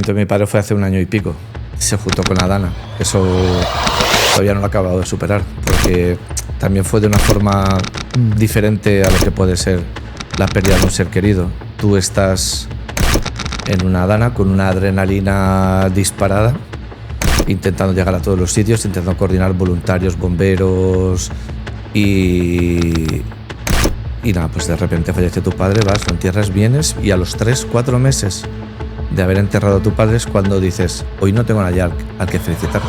Entonces mi padre fue hace 1 año y pico, se juntó con Adana. Eso todavía no lo he acabado de superar, porque también fue de una forma diferente a lo que puede ser la pérdida de un ser querido. Tú estás en una Adana con una adrenalina disparada, intentando llegar a todos los sitios, intentando coordinar voluntarios, bomberos y nada, pues de repente fallece tu padre, vas, lo entierras, vienes y a los 3-4 meses de haber enterrado a tu padre es cuando dices, hoy no tengo nadie al que felicitar.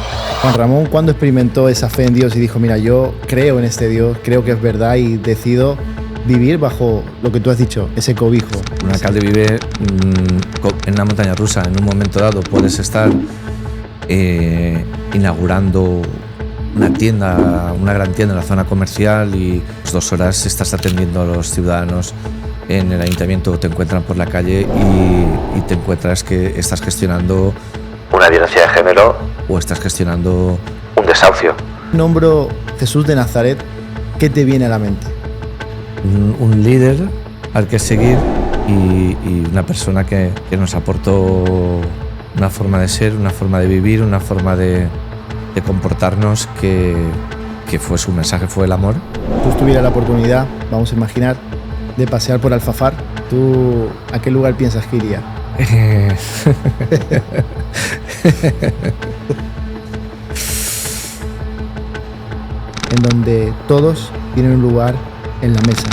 Juan Ramón, ¿cuándo experimentó esa fe en Dios y dijo, mira, yo creo en este Dios, creo que es verdad y decido vivir bajo lo que tú has dicho, ese cobijo? Un alcalde vive en una montaña rusa. En un momento dado puedes estar inaugurando una tienda, una gran tienda en la zona comercial y 2 horas estás atendiendo a los ciudadanos en el ayuntamiento, te encuentran por la calle y te encuentras que estás gestionando una violencia de género o estás gestionando un desahucio. Nombro Jesús de Nazaret, ¿qué te viene a la mente? Un líder al que seguir y una persona que nos aportó una forma de ser, una forma de vivir, una forma de comportarnos que fue su mensaje, fue el amor. Tú tuvieras la oportunidad, vamos a imaginar, de pasear por Alfafar, ¿tú a qué lugar piensas que iría? En donde todos tienen un lugar en la mesa,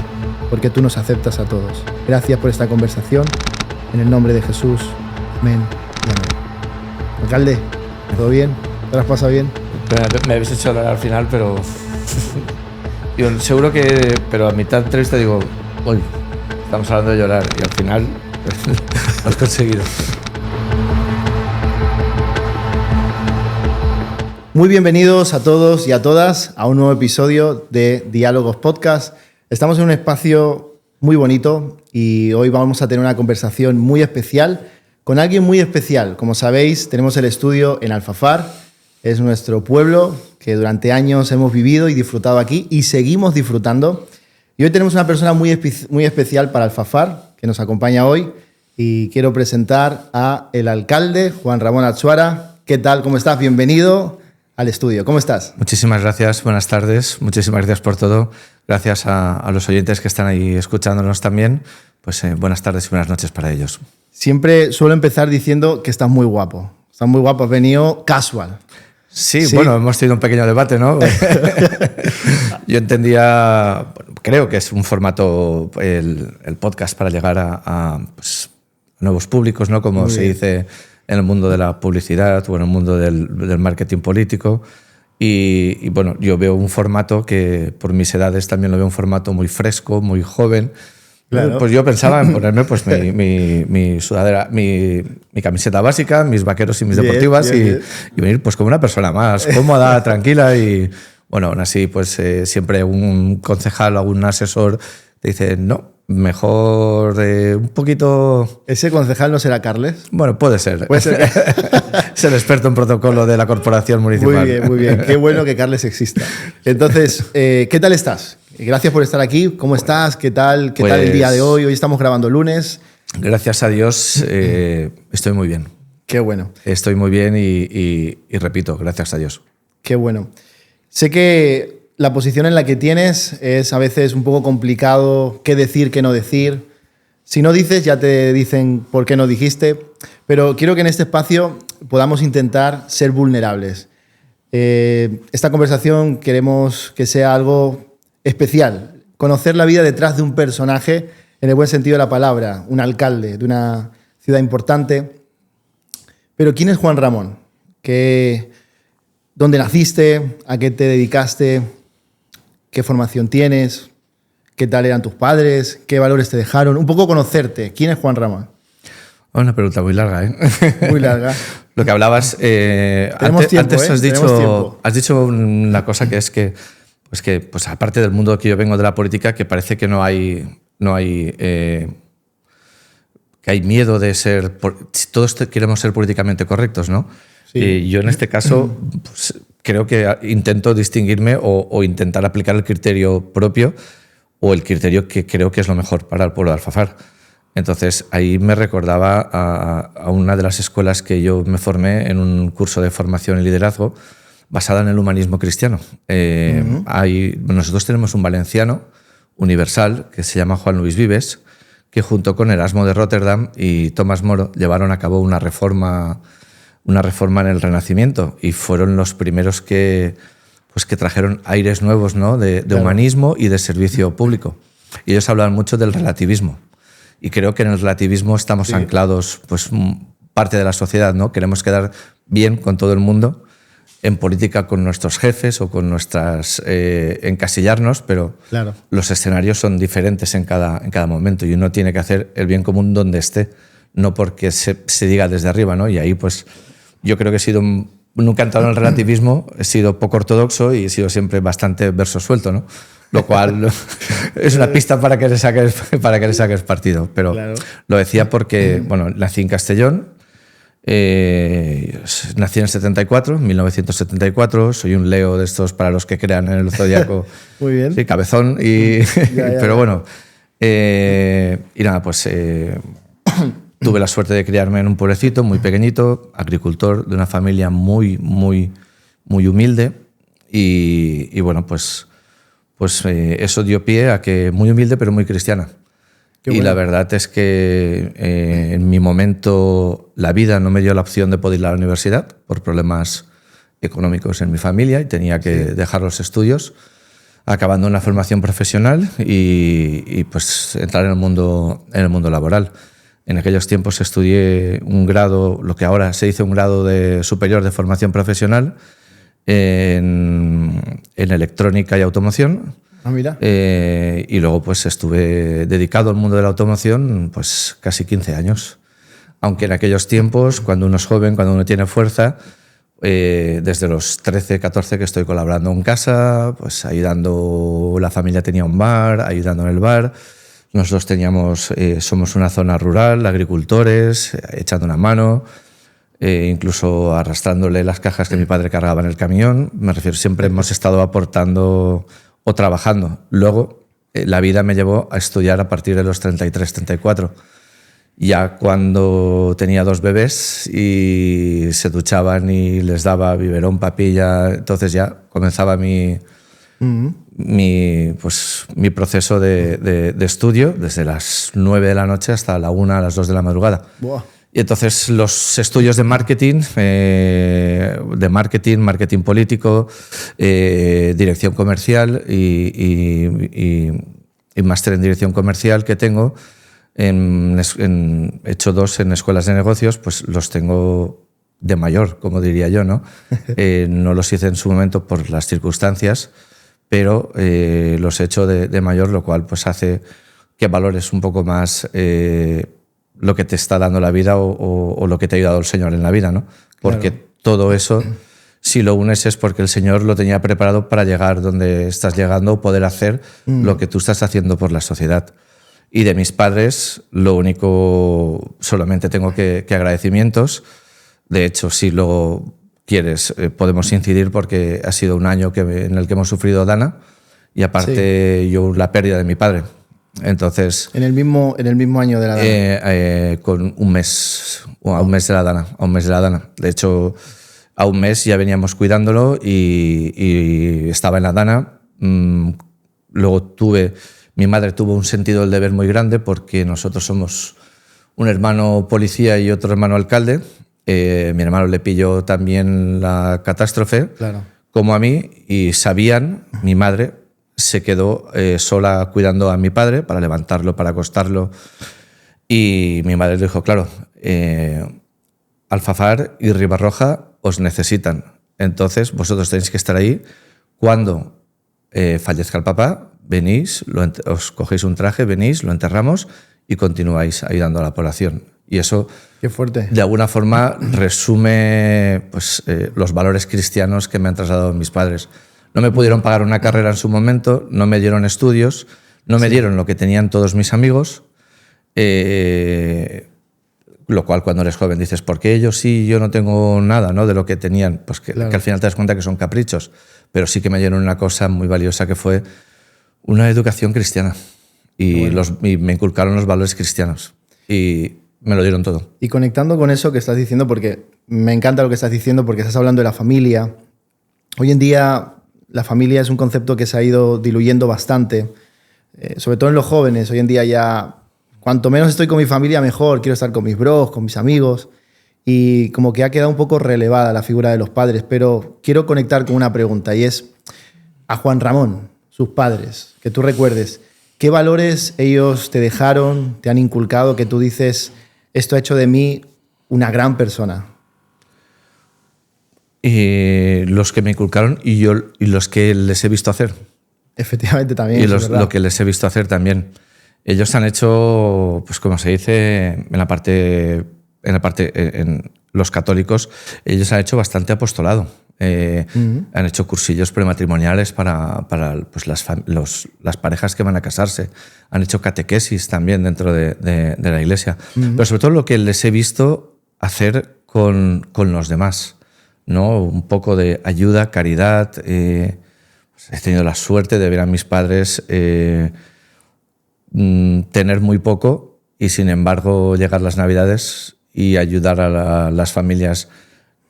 porque tú nos aceptas a todos. Gracias por esta conversación, en el nombre de Jesús, amén y amén. Alcalde, ¿todo bien? ¿Te lo has pasado bien? Me habéis hecho hablar al final, pero yo seguro que, pero a mitad de entrevista digo, hoy estamos hablando de llorar y al final lo has conseguido. Muy bienvenidos a todos y a todas a un nuevo episodio de Diálogos Podcast. Estamos en un espacio muy bonito y hoy vamos a tener una conversación muy especial con alguien muy especial. Como sabéis, tenemos el estudio en Alfafar, es nuestro pueblo que durante años hemos vivido y disfrutado aquí y seguimos disfrutando. Y hoy tenemos una persona muy especial para Alfafar que nos acompaña hoy y quiero presentar a el alcalde Juan Ramón Atsuara. ¿Qué tal? ¿Cómo estás? Bienvenido al estudio. ¿Cómo estás? Muchísimas gracias, buenas tardes, muchísimas gracias por todo. Gracias a los oyentes que están ahí escuchándonos también. Pues buenas tardes y buenas noches para ellos. Siempre suelo empezar diciendo que estás muy guapo. Estás muy guapo, has venido casual. Sí, bueno, hemos tenido un pequeño debate, ¿no? Yo entendía, creo que es un formato, el podcast, para llegar a pues, nuevos públicos, ¿no? Como se dice en el mundo de la publicidad o en el mundo del marketing político. Y bueno, yo veo un formato que por mis edades también lo veo un formato muy fresco, muy joven. Claro. Pues yo pensaba en ponerme pues mi sudadera, mi camiseta básica, mis vaqueros y mis deportivas y venir pues como una persona más cómoda, tranquila y bueno, aún así pues siempre un concejal o algún asesor te dice no, mejor un poquito... ¿Ese concejal no será Carles? Bueno, puede ser. Puede ser. Es el experto en protocolo de la corporación municipal. Muy bien, muy bien. Qué bueno que Carles exista. Entonces, ¿qué tal estás? Gracias por estar aquí. ¿Cómo estás? ¿Qué tal el día de hoy? Hoy estamos grabando lunes. Gracias a Dios estoy muy bien. Qué bueno. Estoy muy bien y repito, gracias a Dios. Qué bueno. Sé que la posición en la que tienes es a veces un poco complicado qué decir, qué no decir. Si no dices, ya te dicen por qué no dijiste. Pero quiero que en este espacio podamos intentar ser vulnerables. Esta conversación queremos que sea algo especial, conocer la vida detrás de un personaje en el buen sentido de la palabra, un alcalde de una ciudad importante. Pero ¿quién es Juan Ramón? ¿Dónde naciste? ¿A qué te dedicaste? ¿Qué formación tienes? ¿Qué tal eran tus padres? ¿Qué valores te dejaron? Un poco conocerte. ¿Quién es Juan Ramón? Una pregunta muy larga, ¿eh? Muy larga. Lo que hablabas... antes has dicho una cosa que es que pues aparte del mundo que yo vengo de la política, que parece que que hay miedo de ser... Todos queremos ser políticamente correctos, ¿no? Sí. Y yo en este caso pues, creo que intento distinguirme o intentar aplicar el criterio propio o el criterio que creo que es lo mejor para el pueblo de Alfafar. Entonces ahí me recordaba a una de las escuelas que yo me formé en un curso de formación y liderazgo basada en el humanismo cristiano. Nosotros tenemos un valenciano universal que se llama Juan Luis Vives, que junto con Erasmo de Rotterdam y Tomás Moro llevaron a cabo una reforma en el Renacimiento y fueron los primeros que trajeron aires nuevos, ¿no? de humanismo y de servicio público. Y ellos hablaban mucho del relativismo. Y creo que en el relativismo estamos anclados, pues, parte de la sociedad, ¿no? Queremos quedar bien con todo el mundo, en política con nuestros jefes o con nuestras... encasillarnos, pero los escenarios son diferentes en cada momento y uno tiene que hacer el bien común donde esté, no porque se diga desde arriba, ¿no? Y ahí, pues, yo creo que he sido... Nunca he entrado en el relativismo, he sido poco ortodoxo y he sido siempre bastante verso suelto, ¿no? Lo cual es una pista para que le saques partido. Pero lo decía porque, bueno, nací en Castellón, nací en el 74, 1974, soy un Leo de estos para los que crean en el zodiaco. Muy bien. Sí, cabezón. Pero bueno, y nada, pues tuve la suerte de criarme en un pueblecito muy pequeñito, agricultor de una familia muy, muy, muy humilde y bueno, pues eso dio pie a que muy humilde pero muy cristiana. Qué bueno. Y la verdad es que en mi momento la vida no me dio la opción de poder ir a la universidad por problemas económicos en mi familia y tenía que dejar los estudios, acabando una formación profesional y pues entrar en el mundo laboral. En aquellos tiempos estudié un grado, lo que ahora se dice un grado superior de formación profesional en electrónica y automoción. Ah, mira. Y luego pues estuve dedicado al mundo de la automoción pues casi 15 años. Aunque en aquellos tiempos, cuando uno es joven, cuando uno tiene fuerza, desde los 13, 14 que estoy colaborando en casa, pues ayudando, la familia tenía un bar, ayudando en el bar. Nosotros somos una zona rural, agricultores, echando una mano, incluso arrastrándole las cajas que mi padre cargaba en el camión. Me refiero, siempre hemos estado aportando o trabajando. Luego, la vida me llevó a estudiar a partir de los 33, 34. Ya cuando tenía 2 bebés y se duchaban y les daba biberón, papilla, entonces ya comenzaba mi proceso de estudio desde las 9 de la noche hasta la 1, a las 2 de la madrugada. Buah. Y entonces los estudios de marketing político, dirección comercial y máster en dirección comercial que tengo, he hecho 2 en escuelas de negocios, pues los tengo de mayor, como diría yo, ¿no? No los hice en su momento por las circunstancias, pero los he hecho de mayor, lo cual pues hace que valores un poco más lo que te está dando la vida o lo que te ha ayudado el Señor en la vida, ¿no? Porque todo eso, si lo unes, es porque el Señor lo tenía preparado para llegar donde estás llegando o poder hacer lo que tú estás haciendo por la sociedad. Y de mis padres, lo único, solamente tengo que agradecimientos. De hecho, si lo quieres, podemos incidir porque ha sido un año en el que hemos sufrido Dana y aparte yo la pérdida de mi padre. Entonces, en el mismo año de la Dana. Con un mes de la Dana. De hecho, a un mes ya veníamos cuidándolo y estaba en la Dana. Luego mi madre tuvo un sentido del deber muy grande porque nosotros somos un hermano policía y otro hermano alcalde. Mi hermano le pilló también la catástrofe, como a mí, y mi madre se quedó sola cuidando a mi padre para levantarlo, para acostarlo. Y mi madre le dijo, claro, Alfafar y Ribarroja os necesitan. Entonces vosotros tenéis que estar ahí. Cuando fallezca el papá, venís, os cogéis un traje, venís, lo enterramos y continuáis ayudando a la población. Y eso, qué fuerte, de alguna forma resume pues, los valores cristianos que me han trasladado mis padres. No me pudieron pagar una carrera en su momento, no me dieron estudios, no me dieron lo que tenían todos mis amigos, lo cual cuando eres joven dices, ¿por qué ellos sí, yo no tengo nada, ¿no? De lo que tenían? Pues que al final te das cuenta que son caprichos, pero sí que me dieron una cosa muy valiosa que fue una educación cristiana y me inculcaron los valores cristianos. y me lo dieron todo. Y conectando con eso que estás diciendo, porque me encanta lo que estás diciendo, porque estás hablando de la familia. Hoy en día la familia es un concepto que se ha ido diluyendo bastante, sobre todo en los jóvenes. Hoy en día ya, cuanto menos estoy con mi familia, mejor. Quiero estar con mis bros, con mis amigos. Y como que ha quedado un poco relevada la figura de los padres. Pero quiero conectar con una pregunta, y es a Juan Ramón, sus padres, que tú recuerdes. ¿Qué valores ellos te dejaron, te han inculcado, que tú dices, esto ha hecho de mí una gran persona? Los que me inculcaron y los que les he visto hacer. Efectivamente también. Y lo que les he visto hacer también. Ellos han hecho, pues como se dice en los católicos, ellos han hecho bastante apostolado. Han hecho cursillos prematrimoniales para pues las parejas que van a casarse. Han hecho catequesis también dentro de la iglesia. Pero sobre todo lo que les he visto hacer con los demás, ¿no? Un poco de ayuda, caridad. Pues he tenido la suerte de ver a mis padres tener muy poco y sin embargo llegar las Navidades y ayudar a las familias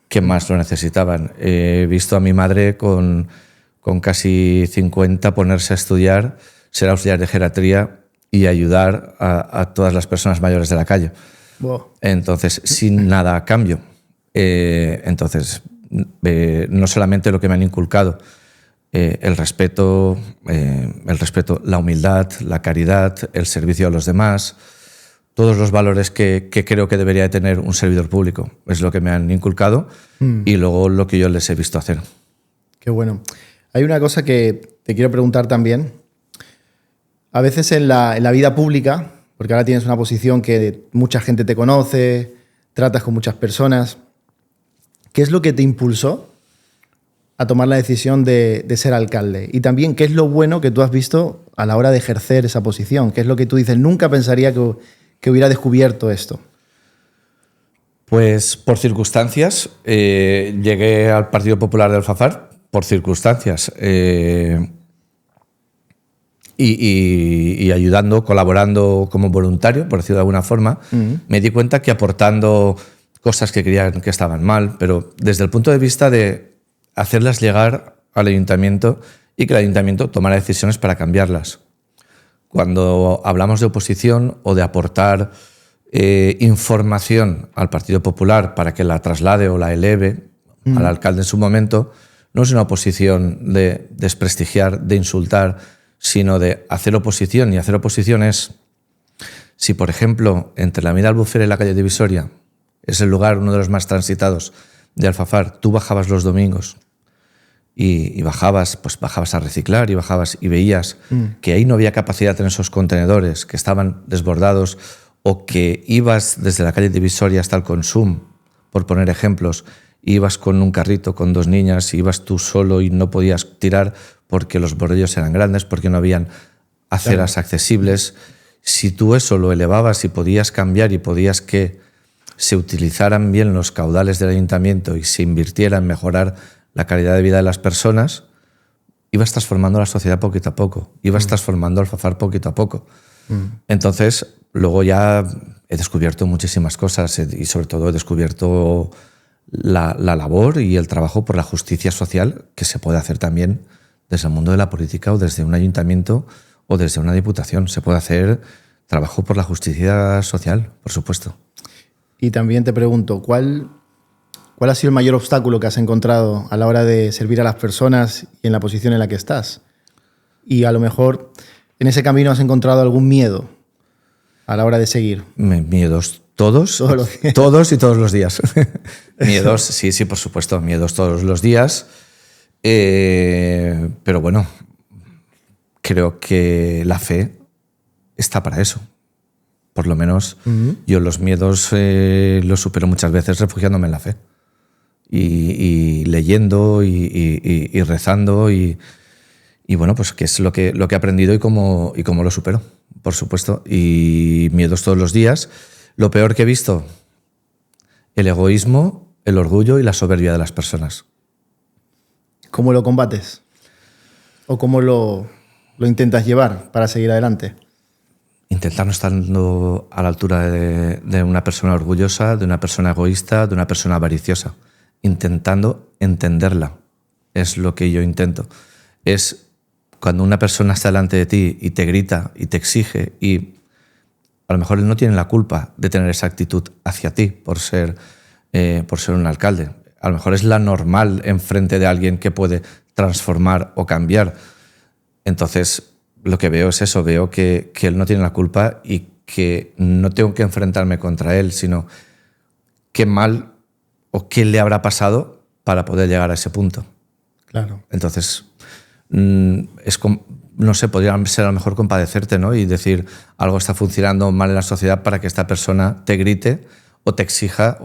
que más lo necesitaban. He visto a mi madre con casi 50 ponerse a estudiar, ser auxiliar de geriatría y ayudar a todas las personas mayores de la calle. Wow. Entonces, sin nada a cambio. Entonces, no solamente lo que me han inculcado, el respeto, la humildad, la caridad, el servicio a los demás, todos los valores que creo que debería de tener un servidor público. Es lo que me han inculcado y luego lo que yo les he visto hacer. Qué bueno. Hay una cosa que te quiero preguntar también. A veces en la vida pública, porque ahora tienes una posición que mucha gente te conoce, tratas con muchas personas, ¿qué es lo que te impulsó a tomar la decisión de ser alcalde? Y también, ¿qué es lo bueno que tú has visto a la hora de ejercer esa posición? ¿Qué es lo que tú dices? Nunca pensaría que hubiera descubierto esto. Pues por circunstancias. Llegué al Partido Popular de Alfafar por circunstancias. Y ayudando, colaborando como voluntario, por decirlo de alguna forma, me di cuenta que aportando cosas que creían que estaban mal, pero desde el punto de vista de hacerlas llegar al ayuntamiento y que el ayuntamiento tomara decisiones para cambiarlas. Cuando hablamos de oposición o de aportar información al Partido Popular para que la traslade o la eleve al alcalde en su momento, no es una oposición de desprestigiar, de insultar, sino de hacer oposición. Y hacer oposición es, si por ejemplo entre la Avenida Albufera y la calle Divisoria es el lugar, uno de los más transitados de Alfafar, tú bajabas los domingos y bajabas a reciclar y veías que ahí no había capacidad en esos contenedores, que estaban desbordados, o que ibas desde la calle Divisoria hasta el Consum, por poner ejemplos, ibas con un carrito con dos niñas, ibas tú solo y no podías tirar porque los bordellos eran grandes, porque no habían aceras accesibles. Si tú eso lo elevabas y podías cambiar y podías que se utilizaran bien los caudales del ayuntamiento y se invirtiera en mejorar la calidad de vida de las personas, ibas transformando la sociedad poquito a poco, ibas transformando Alfafar poquito a poco. Entonces, luego ya he descubierto muchísimas cosas y sobre todo he descubierto la labor y el trabajo por la justicia social que se puede hacer también desde el mundo de la política o desde un ayuntamiento o desde una diputación. Se puede hacer trabajo por la justicia social, por supuesto. Y también te pregunto, ¿cuál ha sido el mayor obstáculo que has encontrado a la hora de servir a las personas y en la posición en la que estás? Y a lo mejor en ese camino has encontrado algún miedo a la hora de seguir. Miedos todos y todos los días. Miedos, sí, por supuesto, miedos todos los días. Pero bueno, creo que la fe está para eso. Por lo menos yo los miedos los supero muchas veces refugiándome en la fe. Y leyendo y rezando y bueno, pues que es lo que he aprendido y cómo lo supero, por supuesto. Y miedos todos los días. Lo peor que he visto, el egoísmo, el orgullo y la soberbia de las personas. ¿Cómo lo combates? ¿O cómo lo intentas llevar para seguir adelante? intentar no estar a la altura de una persona orgullosa, de una persona egoísta, de una persona avariciosa. Intentando entenderla. Es lo que yo intento. Es cuando una persona está delante de ti y te grita y te exige, y a lo mejor él no tiene la culpa de tener esa actitud hacia ti por ser un alcalde. A lo mejor es la normal enfrente de alguien que puede transformar o cambiar. Entonces, lo que veo es eso, veo que él no tiene la culpa y que no tengo que enfrentarme contra él, sino qué mal o qué le habrá pasado para poder llegar a ese punto. Claro. Entonces, no sé, podría ser a lo mejor compadecerte, ¿no? Y decir, algo está funcionando mal en la sociedad para que esta persona te grite o te exija.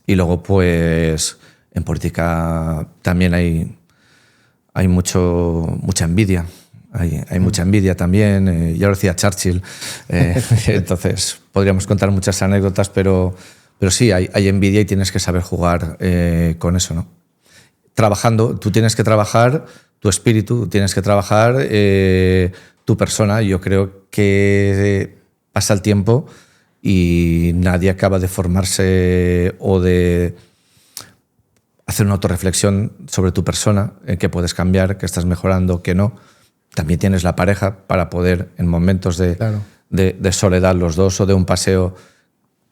Y luego, pues, en política también hay mucha envidia. Hay mucha envidia también. Ya lo decía Churchill. Entonces, podríamos contar muchas anécdotas, pero sí, hay envidia y tienes que saber jugar con eso, ¿no? Trabajando, tú tienes que trabajar tu espíritu, tienes que trabajar tu persona. Yo creo que pasa el tiempo y nadie acaba de formarse o de hacer una autorreflexión sobre tu persona, en qué puedes cambiar, qué estás mejorando, qué no. También tienes la pareja para poder, en momentos de soledad, los dos, o de un paseo,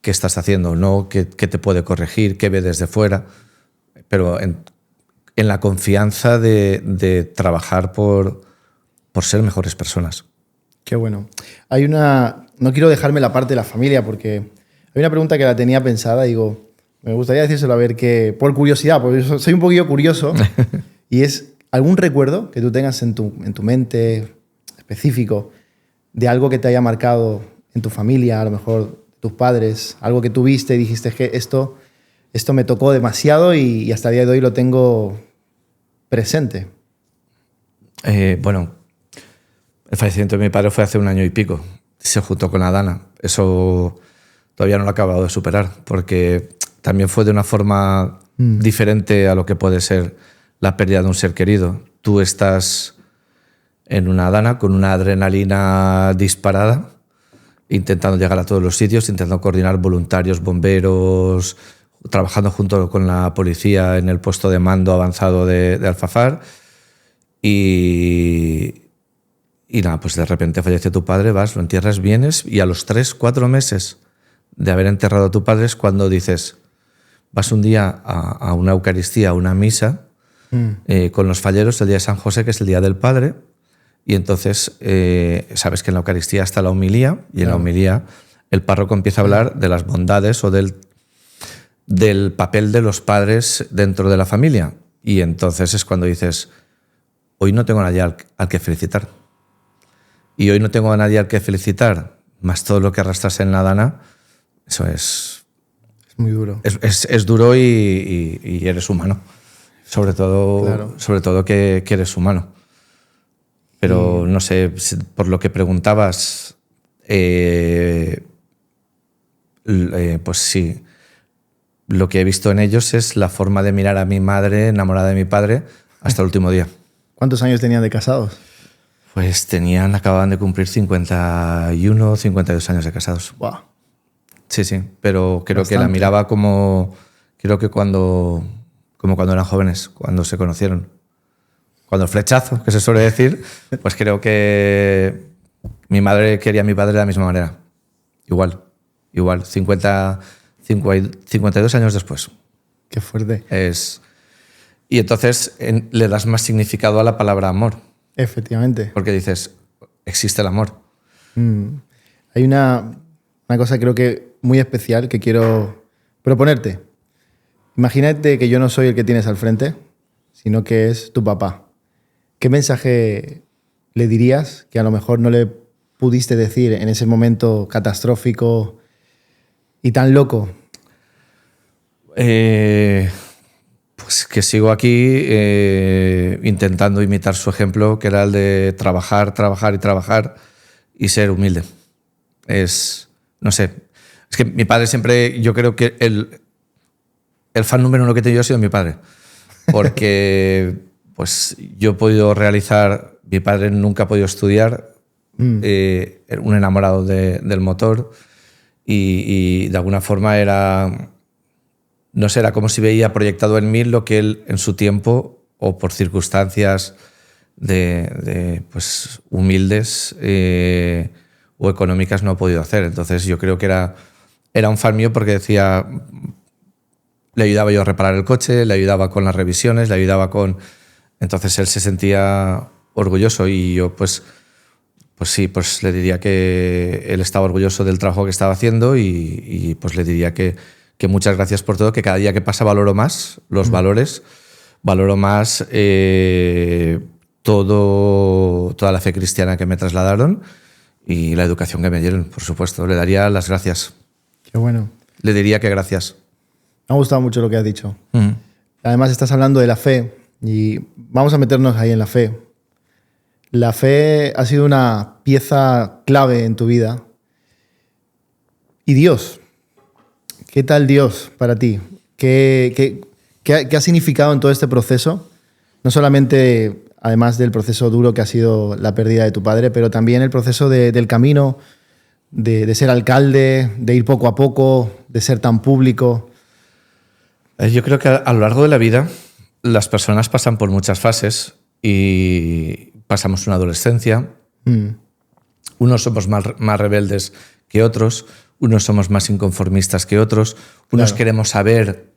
qué estás haciendo, ¿no? ¿Qué te puede corregir? ¿Qué ve desde fuera? Pero en la confianza de trabajar por ser mejores personas. Qué bueno. No quiero dejarme la parte de la familia, porque hay una pregunta que la tenía pensada, digo, me gustaría decírselo a ver qué, por curiosidad, porque soy un poquillo curioso, y es algún recuerdo que tú tengas en tu mente específico de algo que te haya marcado en tu familia, a lo mejor tus padres, algo que tú viste y dijiste que esto me tocó demasiado y hasta el día de hoy lo tengo presente. Bueno, el fallecimiento de mi padre fue hace 1 año y pico. Se juntó con la Dana. Eso todavía no lo he acabado de superar, porque también fue de una forma diferente a lo que puede ser la pérdida de un ser querido. Tú estás en una Dana con una adrenalina disparada, intentando llegar a todos los sitios, intentando coordinar voluntarios, bomberos, trabajando junto con la policía en el puesto de mando avanzado de Alfafar. Y nada, pues de repente fallece tu padre, vas, lo entierras, vienes, y a los 3-4 meses de haber enterrado a tu padre es cuando dices, vas un día a una Eucaristía, a una misa, con los falleros, el día de San José, que es el Día del Padre, y entonces sabes que en la Eucaristía está la homilía, y en la homilía el párroco empieza a hablar de las bondades o del papel de los padres dentro de la familia. Y entonces es cuando dices, hoy no tengo a nadie al que felicitar. Y hoy no tengo a nadie al que felicitar, más todo lo que arrastras en la Dana, eso es muy duro. Es duro y eres humano. Sobre todo que eres humano. Pero no sé, por lo que preguntabas, pues sí, lo que he visto en ellos es la forma de mirar a mi madre enamorada de mi padre hasta el último día. ¿Cuántos años tenían de casados? Pues acababan de cumplir 51, 52 años de casados. Wow. Sí, pero creo Bastante. Que la miraba como cuando eran jóvenes, cuando se conocieron. Cuando el flechazo, que se suele decir, pues creo que mi madre quería a mi padre de la misma manera. Igual, 52 años después. Qué fuerte. Y entonces le das más significado a la palabra amor. Efectivamente. Porque dices, existe el amor. Hay una cosa creo que muy especial que quiero proponerte. Imagínate que yo no soy el que tienes al frente, sino que es tu papá. ¿Qué mensaje le dirías que a lo mejor no le pudiste decir en ese momento catastrófico y tan loco? Pues que sigo aquí intentando imitar su ejemplo, que era el de trabajar, trabajar y trabajar y ser humilde. No sé, es que mi padre siempre, yo creo que el fan número 1 que he tenido ha sido mi padre, porque pues yo he podido realizar, mi padre nunca ha podido estudiar, un enamorado del motor y de alguna forma era, no sé, era como si veía proyectado en mí lo que él en su tiempo o por circunstancias pues, humildes o económicas no ha podido hacer. Entonces yo creo que era un fan mío porque decía, le ayudaba yo a reparar el coche, le ayudaba con las revisiones, le ayudaba con... Entonces él se sentía orgulloso y yo pues sí, pues le diría que él estaba orgulloso del trabajo que estaba haciendo y pues le diría que muchas gracias por todo, que cada día que pasa valoro más los valores, valoro más toda la fe cristiana que me trasladaron y la educación que me dieron, por supuesto. Le daría las gracias. Qué bueno. Le diría que gracias. Me ha gustado mucho lo que has dicho. Además estás hablando de la fe y vamos a meternos ahí en la fe. La fe ha sido una pieza clave en tu vida. ¿Y Dios? ¿Qué tal Dios para ti? ¿Qué ha significado en todo este proceso? No solamente, además del proceso duro que ha sido la pérdida de tu padre, pero también el proceso del camino, de ser alcalde, de ir poco a poco, de ser tan público. Yo creo que a lo largo de la vida las personas pasan por muchas fases y pasamos una adolescencia. Unos somos más rebeldes que otros, unos somos más inconformistas que otros, unos queremos saber,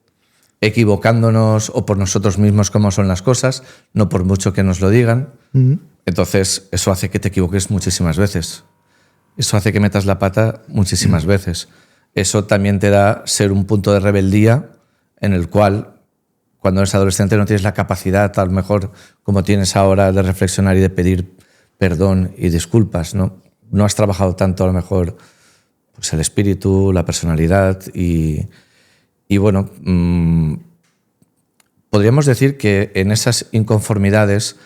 equivocándonos o por nosotros mismos, cómo son las cosas, no por mucho que nos lo digan. Entonces eso hace que te equivoques muchísimas veces. Eso hace que metas la pata muchísimas veces. Eso también te da ser un punto de rebeldía en el cual, cuando eres adolescente, no tienes la capacidad, a lo mejor, como tienes ahora, de reflexionar y de pedir perdón y disculpas, ¿no? No has trabajado tanto, a lo mejor, pues el espíritu, la personalidad y bueno, podríamos decir que en esas inconformidades,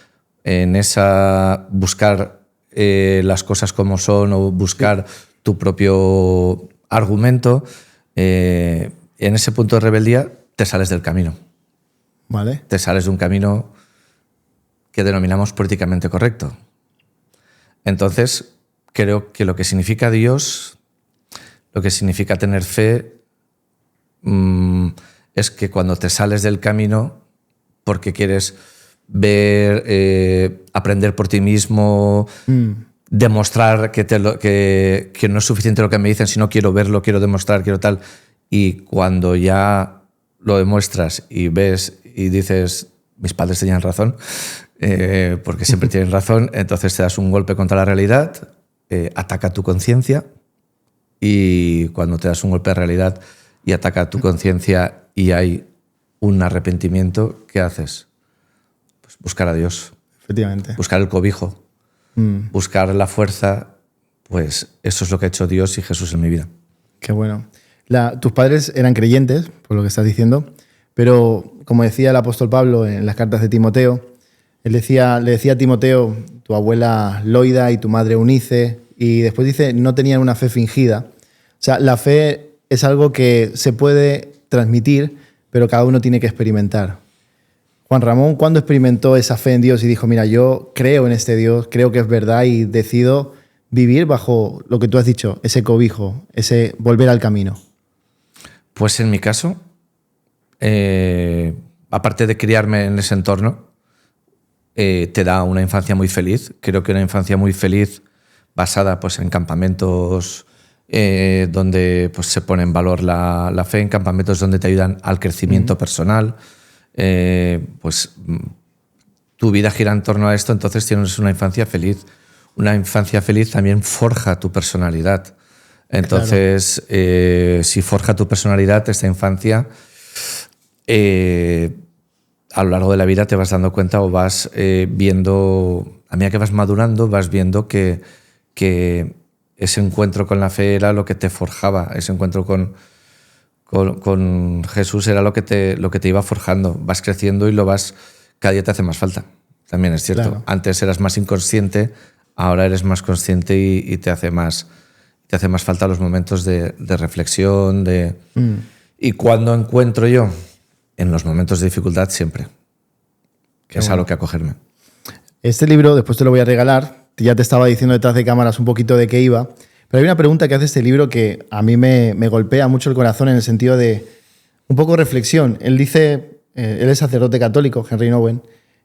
en esa buscar las cosas como son o buscar tu propio argumento, en ese punto de rebeldía te sales del camino. Vale. Te sales de un camino que denominamos políticamente correcto. Entonces, creo que lo que significa Dios, lo que significa tener fe, es que cuando te sales del camino porque quieres ver, aprender por ti mismo, demostrar que no es suficiente lo que me dicen, sino quiero verlo, quiero demostrar, quiero tal. Y cuando ya lo demuestras y ves y dices, mis padres tenían razón, porque siempre tienen razón, entonces te das un golpe contra la realidad, ataca tu conciencia y cuando te das un golpe de realidad y ataca tu conciencia y hay un arrepentimiento, ¿qué haces? Pues buscar a Dios. Efectivamente. Buscar el cobijo. Buscar la fuerza. Pues eso es lo que ha hecho Dios y Jesús en mi vida. Qué bueno. Tus padres eran creyentes, por lo que estás diciendo, pero como decía el apóstol Pablo en las cartas de Timoteo, le decía a Timoteo, tu abuela Loida y tu madre Eunice, y después dice, no tenían una fe fingida. O sea, la fe es algo que se puede transmitir, pero cada uno tiene que experimentar. Juan Ramón, ¿cuándo experimentó esa fe en Dios y dijo, mira, yo creo en este Dios, creo que es verdad y decido vivir bajo lo que tú has dicho, ese cobijo, ese volver al camino? Pues en mi caso, aparte de criarme en ese entorno, te da una infancia muy feliz. Creo que una infancia muy feliz basada pues, en campamentos donde pues, se pone en valor la fe, en campamentos donde te ayudan al crecimiento personal. Pues tu vida gira en torno a esto, entonces tienes una infancia feliz. Una infancia feliz también forja tu personalidad. Entonces, claro. Si forja tu personalidad, esta infancia, a lo largo de la vida te vas dando cuenta o vas viendo, a medida que vas madurando, vas viendo que ese encuentro con la fe era lo que te forjaba, ese encuentro con Jesús era lo que te iba forjando. Vas creciendo y cada día te hace más falta. También es cierto. Claro. Antes eras más inconsciente, ahora eres más consciente y te hace más falta los momentos de reflexión. ¿Y cuándo encuentro yo? En los momentos de dificultad siempre. Que es a lo que acogerme. Este libro, después te lo voy a regalar, ya te estaba diciendo detrás de cámaras un poquito de qué iba, pero hay una pregunta que hace este libro que a mí me golpea mucho el corazón en el sentido de un poco reflexión. Él dice, él es sacerdote católico, Henry Nouwen,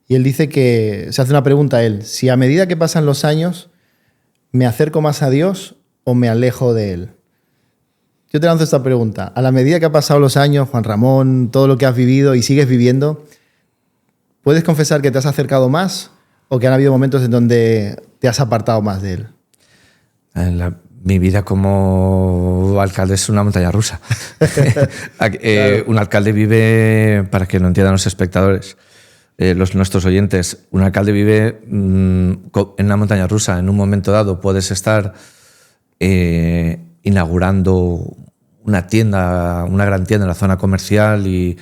y él dice que se hace una pregunta a él, si a medida que pasan los años me acerco más a Dios o me alejo de Él. Yo te lanzo esta pregunta. A la medida que han pasado los años, Juan Ramón, todo lo que has vivido y sigues viviendo, ¿puedes confesar que te has acercado más o que han habido momentos en donde te has apartado más de Él? Mi vida como alcalde es una montaña rusa. Claro. Un alcalde vive, para que lo entiendan los espectadores, nuestros oyentes, un alcalde vive en una montaña rusa. En un momento dado puedes estar inaugurando una tienda, una gran tienda en la zona comercial y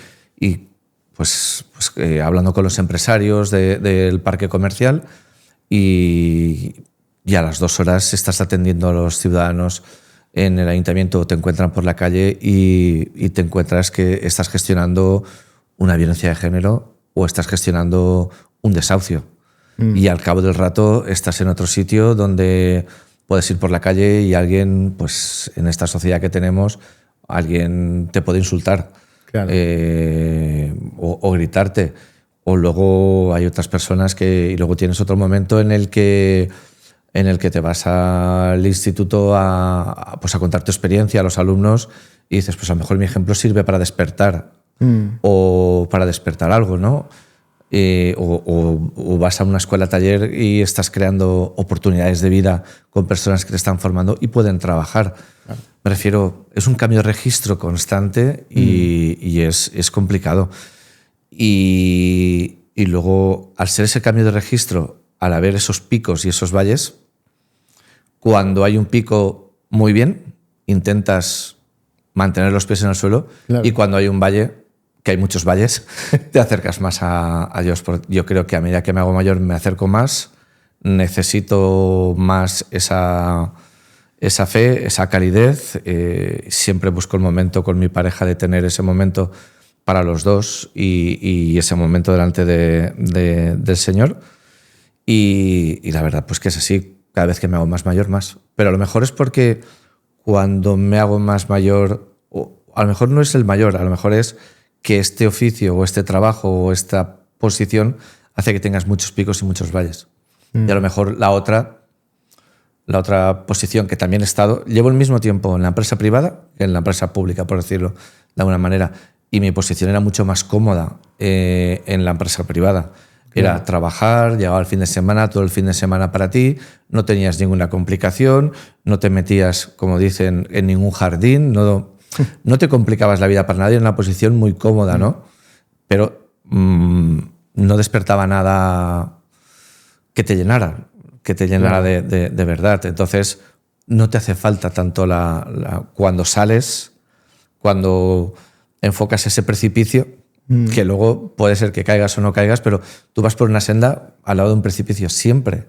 hablando con los empresarios del parque comercial y a las 2 horas estás atendiendo a los ciudadanos en el ayuntamiento, te encuentran por la calle y te encuentras que estás gestionando una violencia de género o estás gestionando un desahucio. Y al cabo del rato estás en otro sitio donde puedes ir por la calle y alguien, pues en esta sociedad que tenemos, alguien te puede insultar, claro. O gritarte. O luego hay otras personas y luego tienes otro momento en el que te vas al instituto a contar tu experiencia a los alumnos y dices, pues a lo mejor mi ejemplo sirve para despertar o para despertar algo, ¿no? O vas a una escuela taller y estás creando oportunidades de vida con personas que te están formando y pueden trabajar. Claro. Me refiero, es un cambio de registro constante y es complicado. Y luego, al ser ese cambio de registro, al haber esos picos y esos valles, cuando hay un pico muy bien, intentas mantener los pies en el suelo, claro. Y cuando hay un valle, que hay muchos valles, te acercas más a Dios. Yo creo que a medida que me hago mayor me acerco más, necesito más esa fe, esa calidez. Siempre busco el momento con mi pareja de tener ese momento para los dos y ese momento delante del Señor. Y la verdad, pues que es así. Cada vez que me hago más mayor, más. Pero a lo mejor es porque cuando me hago más mayor, o a lo mejor no es el mayor, a lo mejor es que este oficio o este trabajo o esta posición hace que tengas muchos picos y muchos valles. Y a lo mejor la otra posición que también he estado, llevo el mismo tiempo en la empresa privada que en la empresa pública, por decirlo de alguna manera, y mi posición era mucho más cómoda en la empresa privada. Era trabajar, llegaba el fin de semana, todo el fin de semana para ti, no tenías ninguna complicación, no te metías, como dicen, en ningún jardín, no te complicabas la vida para nadie, en una posición muy cómoda, ¿no? Pero no despertaba nada que te llenara de verdad. Entonces, no te hace falta tanto cuando sales, cuando enfocas ese precipicio, que luego puede ser que caigas o no caigas, pero tú vas por una senda al lado de un precipicio, siempre.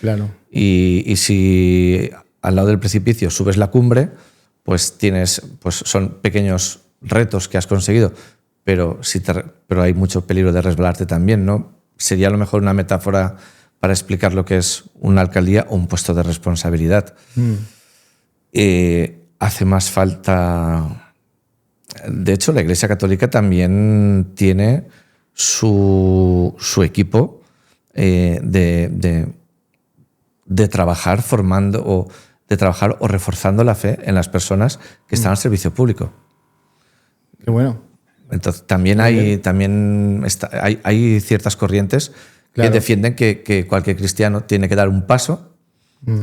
Claro. Y si al lado del precipicio subes la cumbre, pues son pequeños retos que has conseguido, pero hay mucho peligro de resbalarte también, ¿no? Sería a lo mejor una metáfora para explicar lo que es una alcaldía o un puesto de responsabilidad. Hace más falta... De hecho, la Iglesia Católica también tiene su equipo de trabajar formando o reforzando la fe en las personas que están al servicio público. Qué bueno. Entonces, también hay ciertas corrientes, claro, que defienden que cualquier cristiano tiene que dar un paso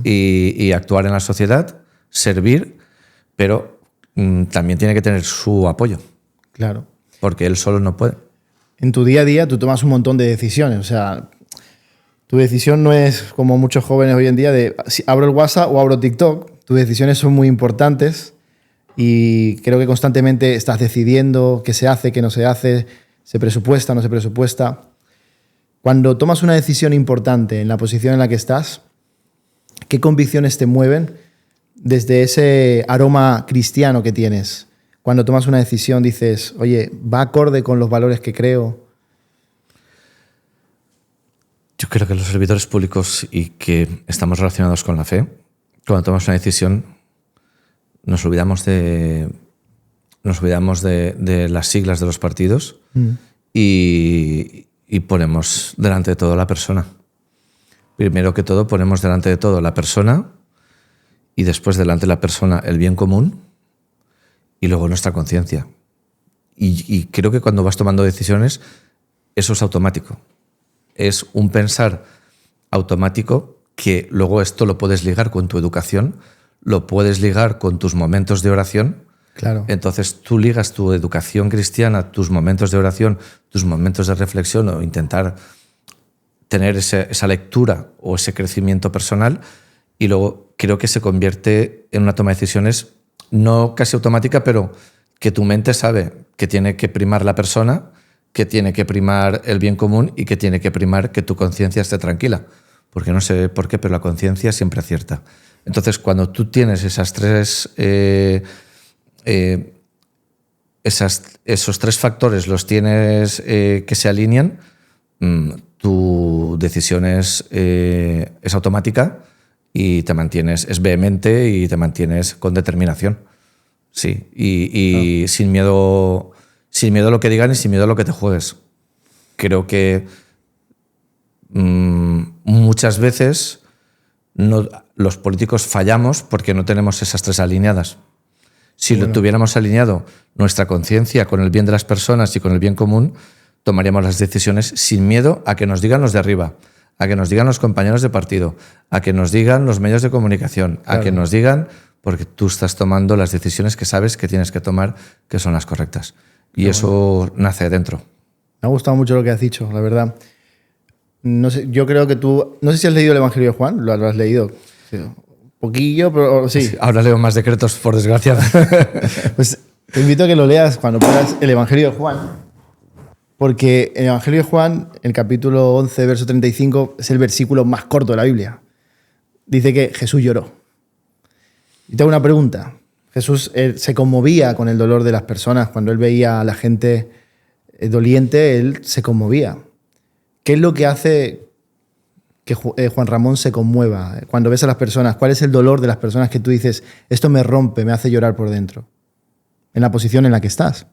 y actuar en la sociedad, servir, pero también tiene que tener su apoyo. Claro. Porque él solo no puede. En tu día a día tú tomas un montón de decisiones. O sea, tu decisión no es como muchos jóvenes hoy en día de si abro el WhatsApp o abro TikTok. Tus decisiones son muy importantes y creo que constantemente estás decidiendo qué se hace, qué no se hace, se presupuesta, no se presupuesta. Cuando tomas una decisión importante en la posición en la que estás, ¿qué convicciones te mueven desde ese aroma cristiano que tienes? Cuando tomas una decisión dices, oye, ¿va acorde con los valores que creo? Yo creo que los servidores públicos y que estamos relacionados con la fe, cuando tomamos una decisión, nos olvidamos de las siglas de los partidos y ponemos delante de todo a la persona. Primero que todo, ponemos delante de todo a la persona y después delante de la persona el bien común y luego nuestra conciencia. Y creo que cuando vas tomando decisiones, eso es automático. Es un pensar automático que luego esto lo puedes ligar con tu educación, lo puedes ligar con tus momentos de oración. Claro. Entonces tú ligas tu educación cristiana, tus momentos de oración, tus momentos de reflexión o intentar tener esa lectura o ese crecimiento personal y luego creo que se convierte en una toma de decisiones no casi automática, pero que tu mente sabe que tiene que primar la persona, que tiene que primar el bien común y que tiene que primar que tu conciencia esté tranquila. Porque no sé por qué, pero la conciencia siempre acierta. Entonces, cuando tú tienes esos tres factores, los tienes que se alinean, tu decisión es automática y te mantienes, es vehemente y te mantienes con determinación. Sí, y sin miedo a lo que digan y sin miedo a lo que te juegues. Creo que muchas veces los políticos fallamos porque no tenemos esas tres alineadas. Si lo tuviéramos alineado nuestra conciencia con el bien de las personas y con el bien común, tomaríamos las decisiones sin miedo a que nos digan los de arriba, a que nos digan los compañeros de partido, a que nos digan los medios de comunicación, a que nos digan, porque tú estás tomando las decisiones que sabes que tienes que tomar, que son las correctas. Y eso nace de dentro. Me ha gustado mucho lo que has dicho, la verdad. No sé, yo creo que tú... No sé si has leído el Evangelio de Juan, lo has leído. Sí, poquillo, pero sí. Ahora leo más decretos, por desgracia. Pues te invito a que lo leas cuando puedas el Evangelio de Juan, porque el Evangelio de Juan, el capítulo 11, verso 35, es el versículo más corto de la Biblia. Dice que Jesús lloró. Y te hago una pregunta. Jesús se conmovía con el dolor de las personas. Cuando él veía a la gente doliente, él se conmovía. ¿Qué es lo que hace que Juan Ramón se conmueva cuando ves a las personas? ¿Cuál es el dolor de las personas que tú dices, esto me rompe, me hace llorar por dentro? En la posición en la que estás.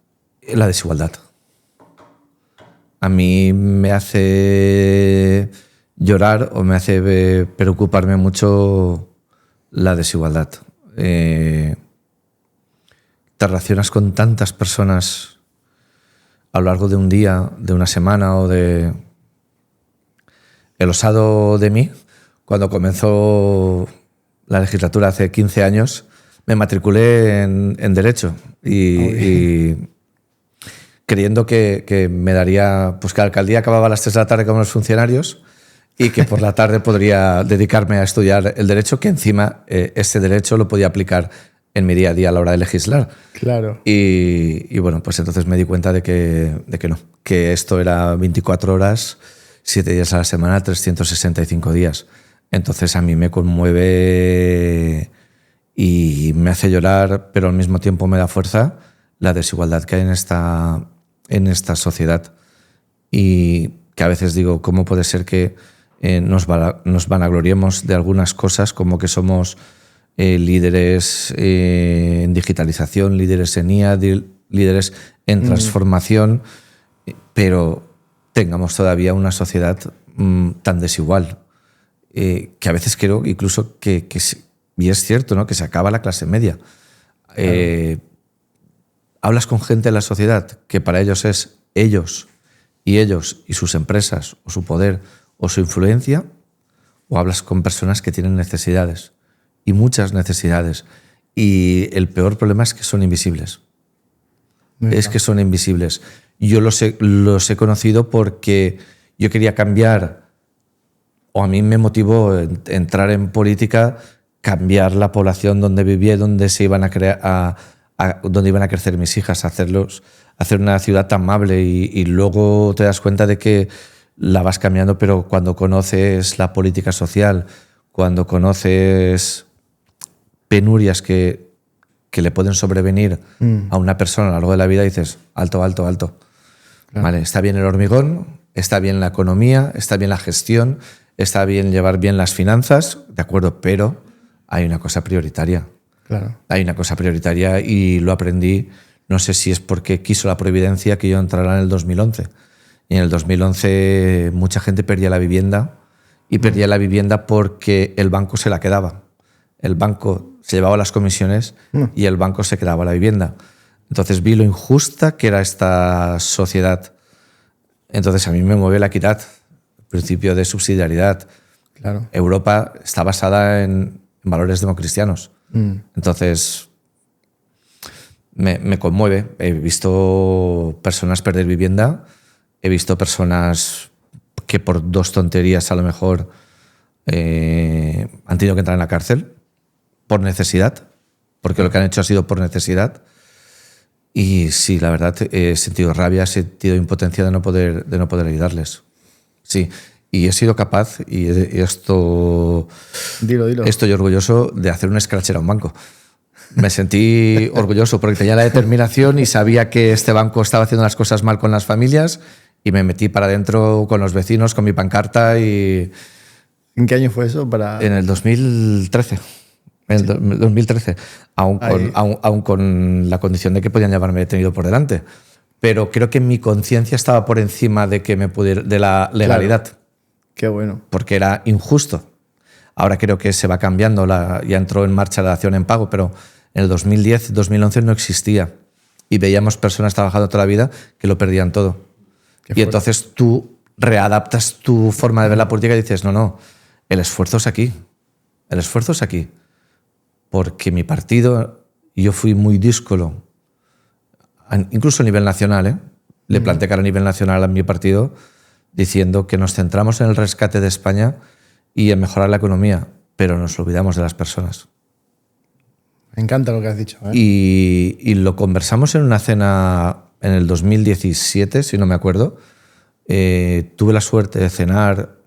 La desigualdad. A mí me hace llorar o me hace preocuparme mucho la desigualdad. Te relacionas con tantas personas a lo largo de un día, de una semana o de... El osado de mí, cuando comenzó la legislatura hace 15 años, me matriculé en Derecho y creyendo que me daría... Pues que la alcaldía acababa a las 3 de la tarde como los funcionarios y que por la tarde podría dedicarme a estudiar el Derecho, que encima ese Derecho lo podía aplicar en mi día a día a la hora de legislar. Claro. Y bueno, pues entonces me di cuenta de que no, que esto era 24 horas, 7 días a la semana, 365 días. Entonces a mí me conmueve y me hace llorar, pero al mismo tiempo me da fuerza la desigualdad que hay en esta sociedad. Y que a veces digo, ¿cómo puede ser que nos vanagloriemos de algunas cosas, como que somos líderes en digitalización, líderes en IA, líderes en transformación, pero tengamos todavía una sociedad tan desigual, que a veces creo incluso que y es cierto, ¿no?, que se acaba la clase media. Hablas con gente de la sociedad que para ellos es ellos y sus empresas o su poder o su influencia, o hablas con personas que tienen necesidades y muchas necesidades, y el peor problema es que son invisibles. Es que son invisibles. Yo los he conocido porque yo quería cambiar, o a mí me motivó entrar en política, cambiar la población donde vivía, donde se iban a crear, donde iban a crecer mis hijas, hacer una ciudad amable, y luego te das cuenta de que la vas cambiando, pero cuando conoces la política social, cuando conoces penurias que le pueden sobrevenir a una persona a lo largo de la vida, dices, alto, alto, alto. Claro. Vale, está bien el hormigón, está bien la economía, está bien la gestión, está bien llevar bien las finanzas, de acuerdo, pero hay una cosa prioritaria. Claro. Hay una cosa prioritaria y lo aprendí, no sé si es porque quiso la providencia que yo entrara en el 2011. Y en el 2011 mucha gente perdía la vivienda y perdía la vivienda porque el banco se la quedaba. El banco se llevaba las comisiones y el banco se quedaba la vivienda. Entonces vi lo injusta que era esta sociedad. Entonces a mí me mueve la equidad, el principio de subsidiariedad. Claro. Europa está basada en valores democristianos. Entonces me conmueve. He visto personas perder vivienda, he visto personas que por 2 tonterías a lo mejor han tenido que entrar en la cárcel por necesidad, porque lo que han hecho ha sido por necesidad. Y sí, la verdad, he sentido rabia, he sentido impotencia de no poder ayudarles. Sí, y he sido capaz, y esto... Dilo. Estoy orgulloso de hacer un scratcher a un banco. Me sentí orgulloso porque tenía la determinación y sabía que este banco estaba haciendo las cosas mal con las familias y me metí para adentro con los vecinos, con mi pancarta y... ¿En qué año fue eso? En el 2013. En el 2013, aún con la condición de que podían llevarme detenido por delante. Pero creo que mi conciencia estaba por encima de que de la legalidad. Claro. Qué bueno. Porque era injusto. Ahora creo que se va cambiando, ya entró en marcha la dación en pago, pero en el 2010, 2011 no existía. Y veíamos personas trabajando toda la vida que lo perdían todo. Y entonces tú readaptas tu forma de ver la política y dices, no, el esfuerzo es aquí. El esfuerzo es aquí. Porque mi partido, yo fui muy díscolo, incluso a nivel nacional, le planteé cara a nivel nacional a mi partido diciendo que nos centramos en el rescate de España y en mejorar la economía, pero nos olvidamos de las personas. Me encanta lo que has dicho. Y lo conversamos en una cena en el 2017, si no me acuerdo. Tuve la suerte de cenar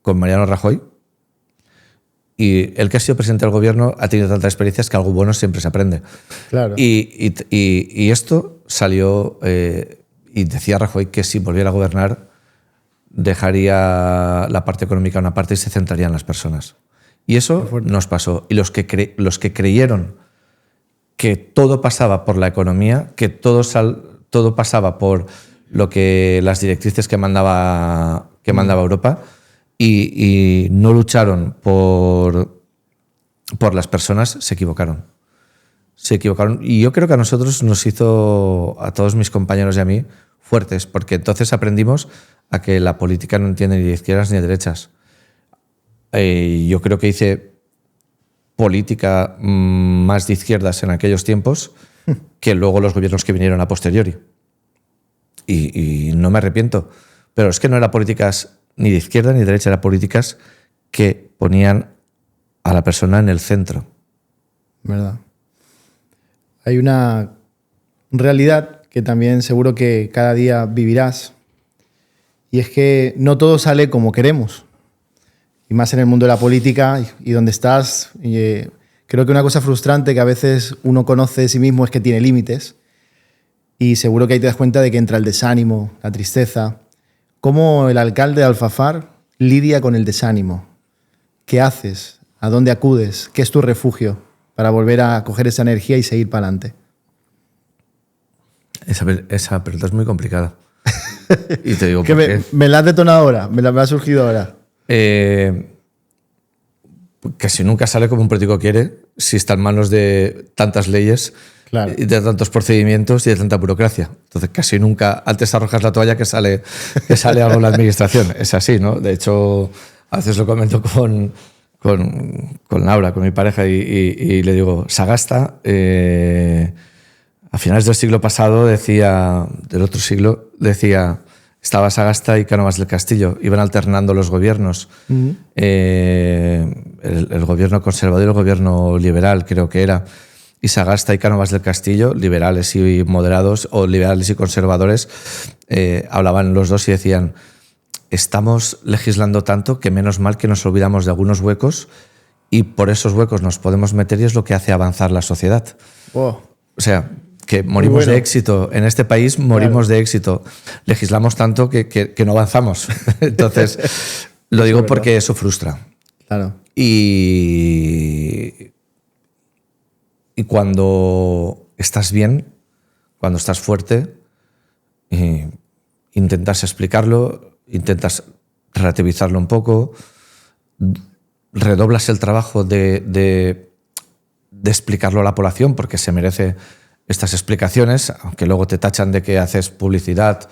con Mariano Rajoy. Y el que ha sido presidente del gobierno ha tenido tantas experiencias que algo bueno siempre se aprende. Claro. Y esto salió, y decía Rajoy que si volviera a gobernar dejaría la parte económica a una parte y se centraría en las personas. Y eso nos pasó. Y los que creyeron que todo pasaba por la economía, que todo pasaba por lo que las directrices que mandaba Europa, y no lucharon por las personas, se equivocaron. Se equivocaron. Y yo creo que a nosotros nos hizo, a todos mis compañeros y a mí, fuertes, porque entonces aprendimos a que la política no entiende ni de izquierdas ni de derechas. Yo creo que hice política más de izquierdas en aquellos tiempos que luego los gobiernos que vinieron a posteriori. Y no me arrepiento. Pero es que no eran políticas ni de izquierda ni de derecha, eran políticas que ponían a la persona en el centro. ¿Verdad? Hay una realidad que también seguro que cada día vivirás, y es que no todo sale como queremos. Y más en el mundo de la política y donde estás, creo que una cosa frustrante que a veces uno conoce de sí mismo es que tiene límites, y seguro que ahí te das cuenta de que entra el desánimo, la tristeza. ¿Cómo el alcalde de Alfafar lidia con el desánimo? ¿Qué haces? ¿A dónde acudes? ¿Qué es tu refugio para volver a coger esa energía y seguir para adelante? Esa pregunta es muy complicada. Y te digo que me la has detonado ahora, me ha surgido ahora. Casi nunca sale como un político quiere si está en manos de tantas leyes, claro, y de tantos procedimientos y de tanta burocracia. Entonces casi nunca, antes arrojas la toalla que sale algo en la administración. Es así, ¿no? De hecho, a veces lo comento con Laura, con mi pareja, y le digo, Sagasta, a finales del siglo pasado, del otro siglo, estaba Sagasta y Cánovas del Castillo, iban alternando los gobiernos. Uh-huh. El gobierno conservador y el gobierno liberal, creo que era. Y Sagasta y Cánovas del Castillo, liberales y moderados, o liberales y conservadores, hablaban los dos y decían: estamos legislando tanto que menos mal que nos olvidamos de algunos huecos y por esos huecos nos podemos meter y es lo que hace avanzar la sociedad. Oh. O sea, que morimos bueno. de éxito. En este país morimos de éxito. Legislamos tanto que no avanzamos. Entonces, lo digo porque eso frustra. Claro. Y cuando estás bien, cuando estás fuerte, intentas explicarlo, intentas relativizarlo un poco, redoblas el trabajo de explicarlo a la población porque se merece estas explicaciones, aunque luego te tachan de que haces publicidad,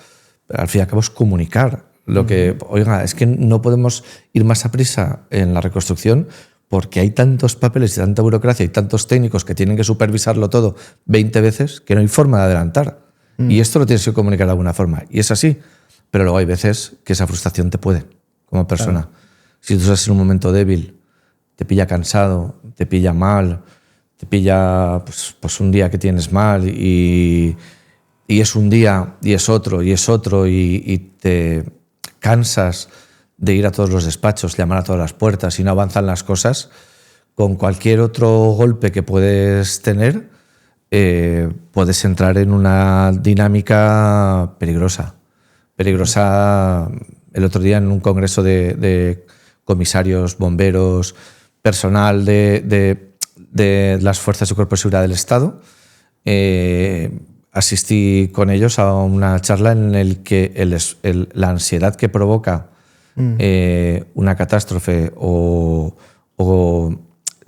pero al fin y al cabo es comunicar lo que, oiga, es que no podemos ir más a prisa en la reconstrucción porque hay tantos papeles y tanta burocracia y tantos técnicos que tienen que supervisarlo todo 20 veces que no hay forma de adelantar. Y esto lo tienes que comunicar de alguna forma. Y es así. Pero luego hay veces que esa frustración te puede, como persona. Claro. Si tú estás en un momento débil, te pilla cansado, te pilla mal, te pilla pues un día que tienes mal y es un día y es otro y te cansas de ir a todos los despachos, llamar a todas las puertas y no avanzan las cosas, con cualquier otro golpe que puedes tener, puedes entrar en una dinámica peligrosa. Peligrosa. El otro día en un congreso de comisarios, bomberos, personal de las fuerzas y cuerpos de seguridad del Estado, asistí con ellos a una charla en el que la ansiedad que provoca una catástrofe o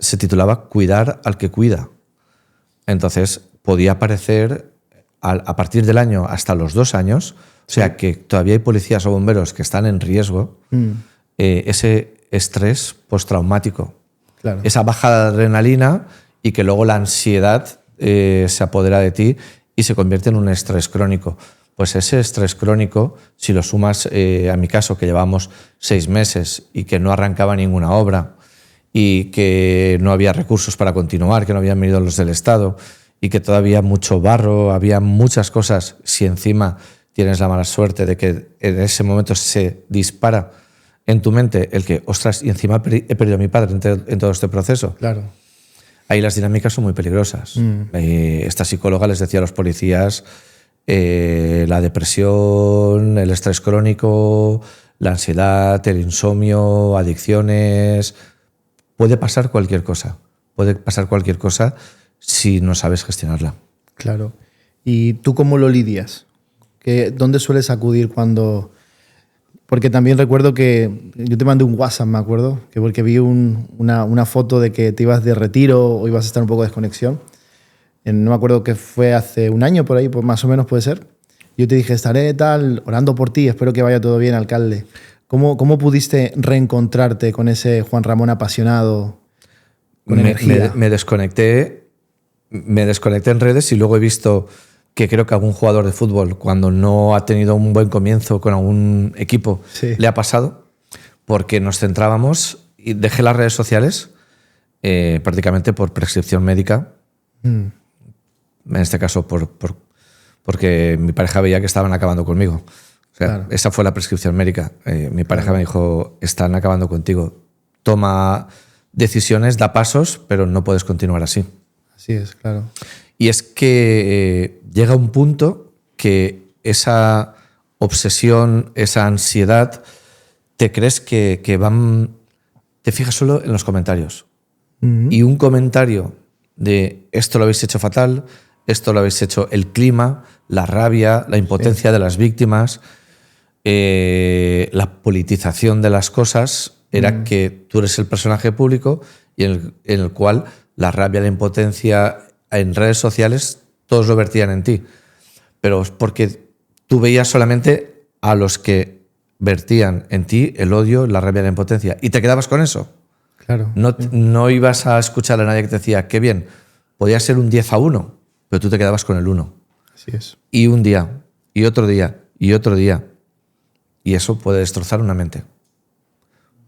se titulaba Cuidar al que cuida. Entonces podía parecer a partir del año hasta los 2 años, o sea que todavía hay policías o bomberos que están en riesgo, ese estrés postraumático, claro. Esa bajada de adrenalina y que luego la ansiedad se apodera de ti y se convierte en un estrés crónico. Pues ese estrés crónico, si lo sumas a mi caso, que llevamos 6 meses y que no arrancaba ninguna obra y que no había recursos para continuar, que no habían venido los del Estado y que todavía mucho barro, había muchas cosas, si encima tienes la mala suerte de que en ese momento se dispara en tu mente el que, ostras, y encima he perdido a mi padre en todo este proceso. Claro. Ahí las dinámicas son muy peligrosas. Esta psicóloga les decía a los policías la depresión, el estrés crónico, la ansiedad, el insomnio, adicciones. Puede pasar cualquier cosa. Puede pasar cualquier cosa si no sabes gestionarla. Claro. ¿Y tú cómo lo lidias? ¿Dónde sueles acudir cuando...? Porque también recuerdo que yo te mandé un WhatsApp, me acuerdo, que porque vi una foto de que te ibas de retiro o ibas a estar un poco de desconexión. No me acuerdo que fue hace un año por ahí, pues más o menos puede ser. Yo te dije, estaré tal, orando por ti, espero que vaya todo bien, alcalde. ¿Cómo pudiste reencontrarte con ese Juan Ramón apasionado, con energía? Me desconecté en redes y luego he visto que creo que algún jugador de fútbol, cuando no ha tenido un buen comienzo con algún equipo, le ha pasado, porque nos centrábamos y dejé las redes sociales prácticamente por prescripción médica. En este caso porque mi pareja veía que estaban acabando conmigo. O sea, claro. Esa fue la prescripción médica. Mi pareja me dijo, están acabando contigo. Toma decisiones, da pasos, pero no puedes continuar así. Así es, claro. Y es que llega un punto que esa obsesión, esa ansiedad, te crees que van... Te fijas solo en los comentarios. Y un comentario de esto lo habéis hecho fatal, esto lo habéis hecho, el clima, la rabia, la impotencia de las víctimas, la politización de las cosas, era que tú eres el personaje público y en el cual la rabia, la impotencia en redes sociales, todos lo vertían en ti. Pero es porque tú veías solamente a los que vertían en ti el odio, la rabia, la impotencia y te quedabas con eso. Claro. No ibas a escuchar a nadie que te decía, qué bien, podía ser un 10-1, pero tú te quedabas con el 1. Así es. Y un día, y otro día, y otro día. Y eso puede destrozar una mente.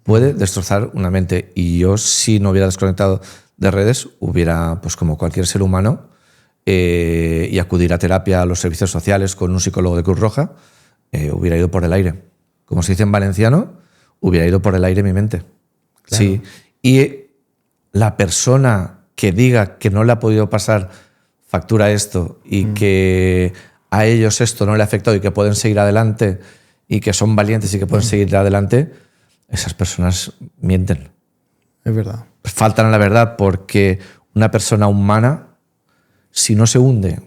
Puede destrozar una mente. Y yo, si no hubiera desconectado de redes, hubiera, pues como cualquier ser humano, y acudir a terapia a los servicios sociales con un psicólogo de Cruz Roja, hubiera ido por el aire. Como se dice en valenciano, hubiera ido por el aire mi mente. Claro. Sí. Y la persona que diga que no le ha podido pasar factura esto y que a ellos esto no le ha afectado y que pueden seguir adelante y que son valientes y que pueden seguir adelante, esas personas mienten. Es verdad. Faltan a la verdad porque una persona humana, si no se hunde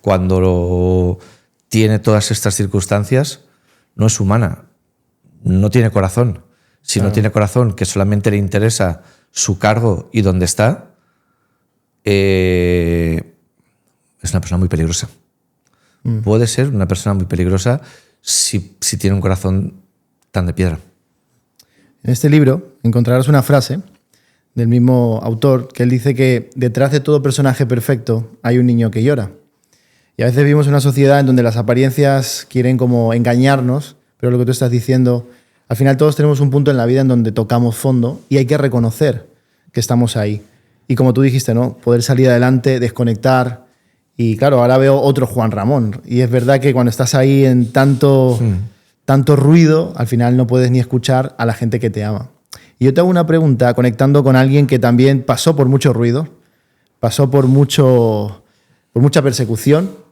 cuando tiene todas estas circunstancias, no es humana, no tiene corazón. Si no tiene corazón, que solamente le interesa su cargo y dónde está, es una persona muy peligrosa. Puede ser una persona muy peligrosa si tiene un corazón tan de piedra. En este libro encontrarás una frase del mismo autor que él dice que detrás de todo personaje perfecto hay un niño que llora. Y a veces vivimos en una sociedad en donde las apariencias quieren como engañarnos, pero lo que tú estás diciendo, al final todos tenemos un punto en la vida en donde tocamos fondo y hay que reconocer que estamos ahí. Y como tú dijiste, ¿no? Poder salir adelante, desconectar. Y claro, ahora veo otro Juan Ramón. Y es verdad que cuando estás ahí en tanto ruido, al final no puedes ni escuchar a la gente que te ama. Y yo te hago una pregunta conectando con alguien que también pasó por mucho ruido, pasó por mucha persecución.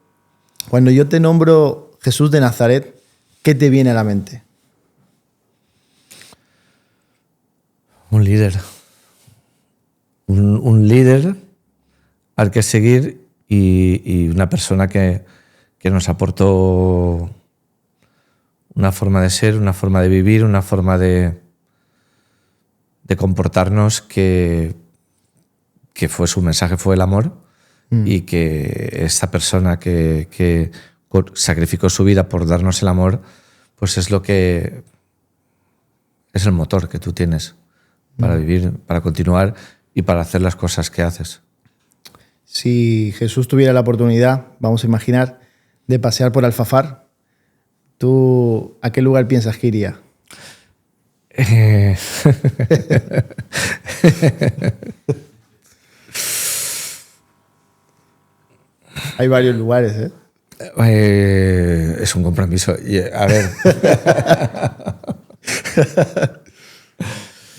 Cuando yo te nombro Jesús de Nazaret, ¿qué te viene a la mente? Un líder. Un líder al que seguir y una persona que nos aportó una forma de ser, una forma de vivir, una forma de comportarnos que fue su mensaje, fue el amor, y que esa persona que sacrificó su vida por darnos el amor, pues es lo que es el motor que tú tienes para vivir, para continuar y para hacer las cosas que haces. Si Jesús tuviera la oportunidad, vamos a imaginar, de pasear por Alfafar, ¿tú a qué lugar piensas que iría? Hay varios lugares, ¿eh? Es un compromiso. A ver.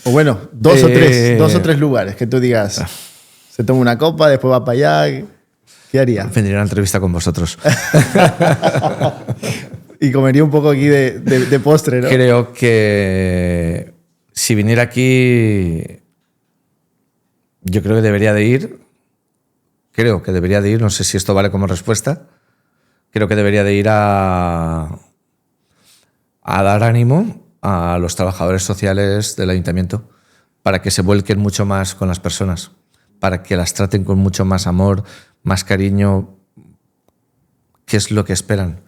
O bueno, dos o tres lugares que tú digas. Se toma una copa, después va para allá. ¿Qué haría? Vendría una entrevista con vosotros. Y comería un poco aquí de postre, ¿no? Creo que si viniera aquí, yo creo que debería de ir. Creo que debería de ir, no sé si esto vale como respuesta. Creo que debería de ir a dar ánimo a los trabajadores sociales del ayuntamiento para que se vuelquen mucho más con las personas, para que las traten con mucho más amor, más cariño, que es lo que esperan.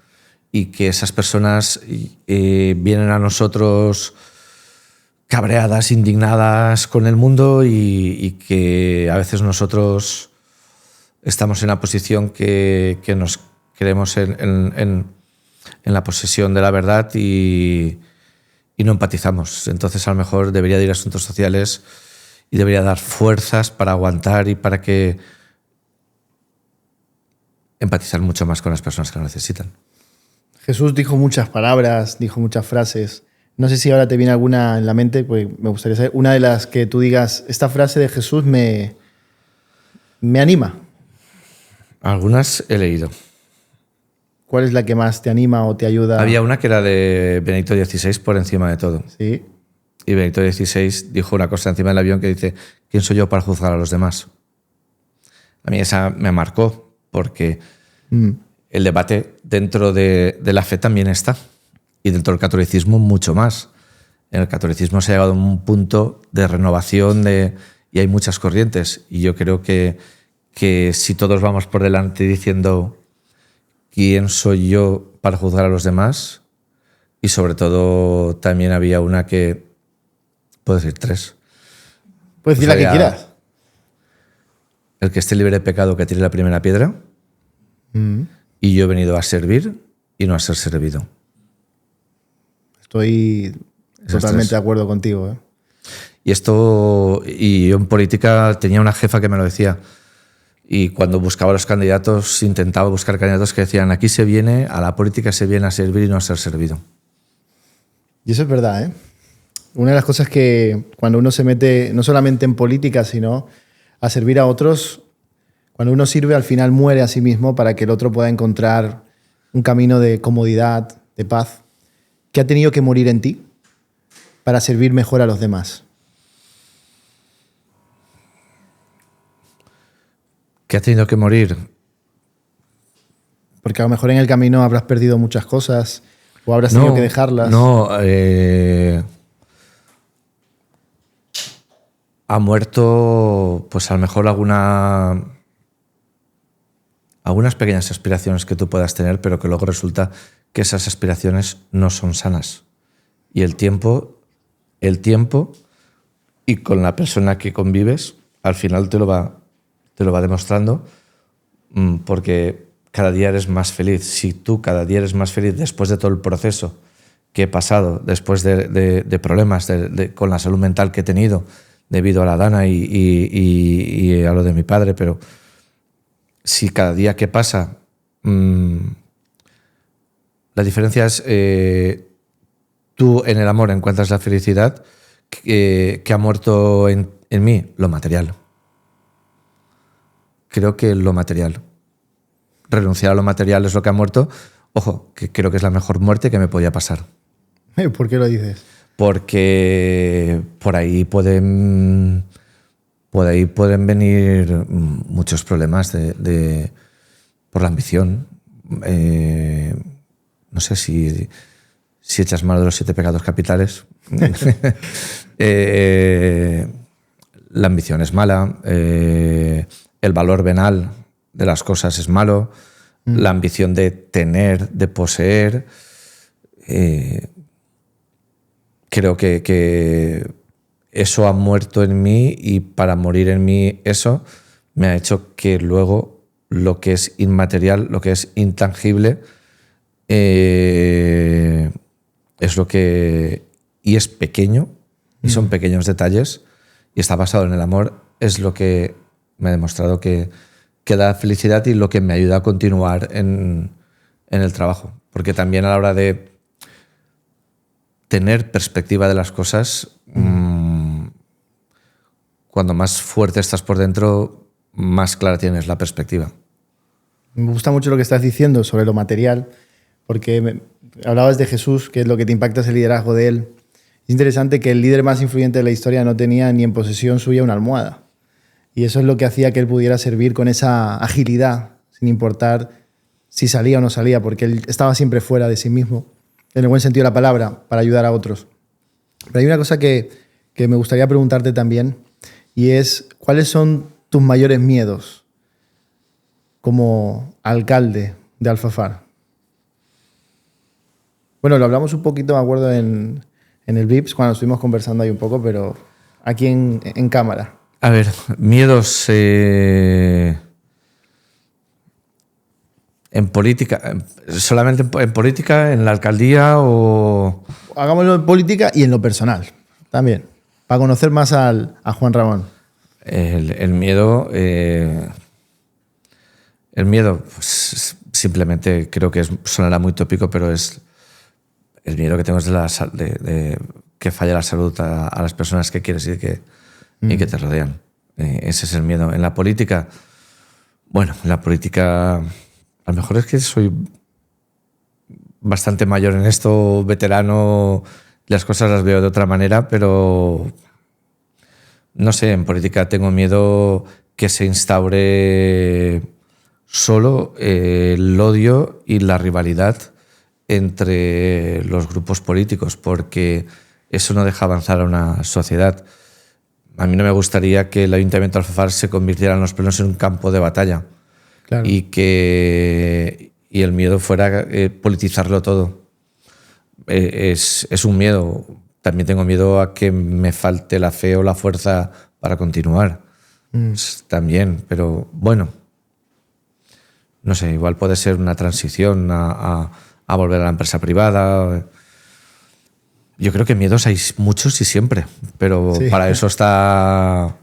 Y que esas personas vienen a nosotros cabreadas, indignadas con el mundo y que a veces nosotros estamos en la posición que nos creemos en la posesión de la verdad y no empatizamos. Entonces a lo mejor debería de ir a asuntos sociales y debería dar fuerzas para aguantar y para que empatizar mucho más con las personas que lo necesitan. Jesús dijo muchas palabras, dijo muchas frases. No sé si ahora te viene alguna en la mente, pues me gustaría saber una de las que tú digas, esta frase de Jesús me anima. Algunas he leído. ¿Cuál es la que más te anima o te ayuda? Había una que era de Benedicto XVI, por encima de todo. Sí. Y Benedicto XVI dijo una cosa encima del avión que dice: ¿quién soy yo para juzgar a los demás? A mí esa me marcó porque el debate dentro de la fe también está. Y dentro del catolicismo mucho más. En el catolicismo se ha llegado a un punto de renovación y hay muchas corrientes. Y yo creo que si todos vamos por delante diciendo ¿quién soy yo para juzgar a los demás? Y sobre todo también había una que... Puedo decir tres. Puedes decir la que quieras. El que esté libre de pecado que tire la primera piedra. Y yo he venido a servir y no a ser servido. Estoy totalmente de acuerdo contigo, ¿eh? Y yo en política tenía una jefa que me lo decía. Y cuando buscaba los candidatos, intentaba buscar candidatos que decían: aquí se viene, a la política se viene a servir y no a ser servido. Y eso es verdad, ¿eh? Una de las cosas que cuando uno se mete no solamente en política, sino a servir a otros, Cuando uno sirve, al final muere a sí mismo para que el otro pueda encontrar un camino de comodidad, de paz. ¿Qué ha tenido que morir en ti para servir mejor a los demás? ¿Qué ha tenido que morir? Porque a lo mejor en el camino habrás perdido muchas cosas o habrás tenido que dejarlas. No, ha muerto, pues a lo mejor algunas pequeñas aspiraciones que tú puedas tener, pero que luego resulta que esas aspiraciones no son sanas. Y el tiempo y con la persona que convives, al final te lo va demostrando, porque cada día eres más feliz. Si tú cada día eres más feliz después de todo el proceso que he pasado, después de problemas con la salud mental que he tenido debido a la Dana y a lo de mi padre, pero si cada día que pasa, la diferencia es tú en el amor encuentras la felicidad, que ha muerto en mí lo material. Creo que lo material. Renunciar a lo material es lo que ha muerto. Ojo, que creo que es la mejor muerte que me podía pasar. ¿Por qué lo dices? Porque por ahí pueden venir muchos problemas por la ambición. No sé si echas mano de los 7 pecados capitales. La ambición es mala. El valor venal de las cosas es malo. La ambición de tener, de poseer. Creo que eso ha muerto en mí, y para morir en mí eso me ha hecho que luego lo que es inmaterial, lo que es intangible, es lo que... y es pequeño, y son pequeños detalles, y está basado en el amor, es lo que me ha demostrado que da felicidad y lo que me ayuda a continuar en el trabajo. Porque también a la hora de tener perspectiva de las cosas, cuando más fuerte estás por dentro, más clara tienes la perspectiva. Me gusta mucho lo que estás diciendo sobre lo material, porque hablabas de Jesús, que es lo que te impacta, es el liderazgo de él. Es interesante que el líder más influyente de la historia no tenía ni en posesión suya una almohada. Y eso es lo que hacía que él pudiera servir con esa agilidad, sin importar si salía o no salía, porque él estaba siempre fuera de sí mismo, en el buen sentido de la palabra, para ayudar a otros. Pero hay una cosa que me gustaría preguntarte también, y es, ¿cuáles son tus mayores miedos como alcalde de Alfafar? Bueno, lo hablamos un poquito, me acuerdo, en el VIPS, cuando estuvimos conversando ahí un poco, pero aquí en cámara. A ver, miedos en política, solamente en política, en la alcaldía o... Hagámoslo en política y en lo personal también, para conocer más a Juan Ramón. El miedo... el miedo, pues, simplemente creo que sonará muy tópico, pero es el miedo que tengo es de que falle la salud a las personas que quieres y que te rodean. Ese es el miedo. En la política, bueno, en la política, a lo mejor es que soy bastante mayor en esto, veterano, las cosas las veo de otra manera, pero no sé, en política tengo miedo que se instaure solo el odio y la rivalidad entre los grupos políticos, porque eso no deja avanzar a una sociedad. A mí no me gustaría que el Ayuntamiento de Alfafar se convirtiera en los plenos en un campo de batalla. Claro. Y el miedo fuera politizarlo todo. Es un miedo. También tengo miedo a que me falte la fe o la fuerza para continuar. También, pero bueno, no sé, igual puede ser una transición a volver a la empresa privada. Yo creo que miedos hay muchos y siempre, pero sí. Para eso están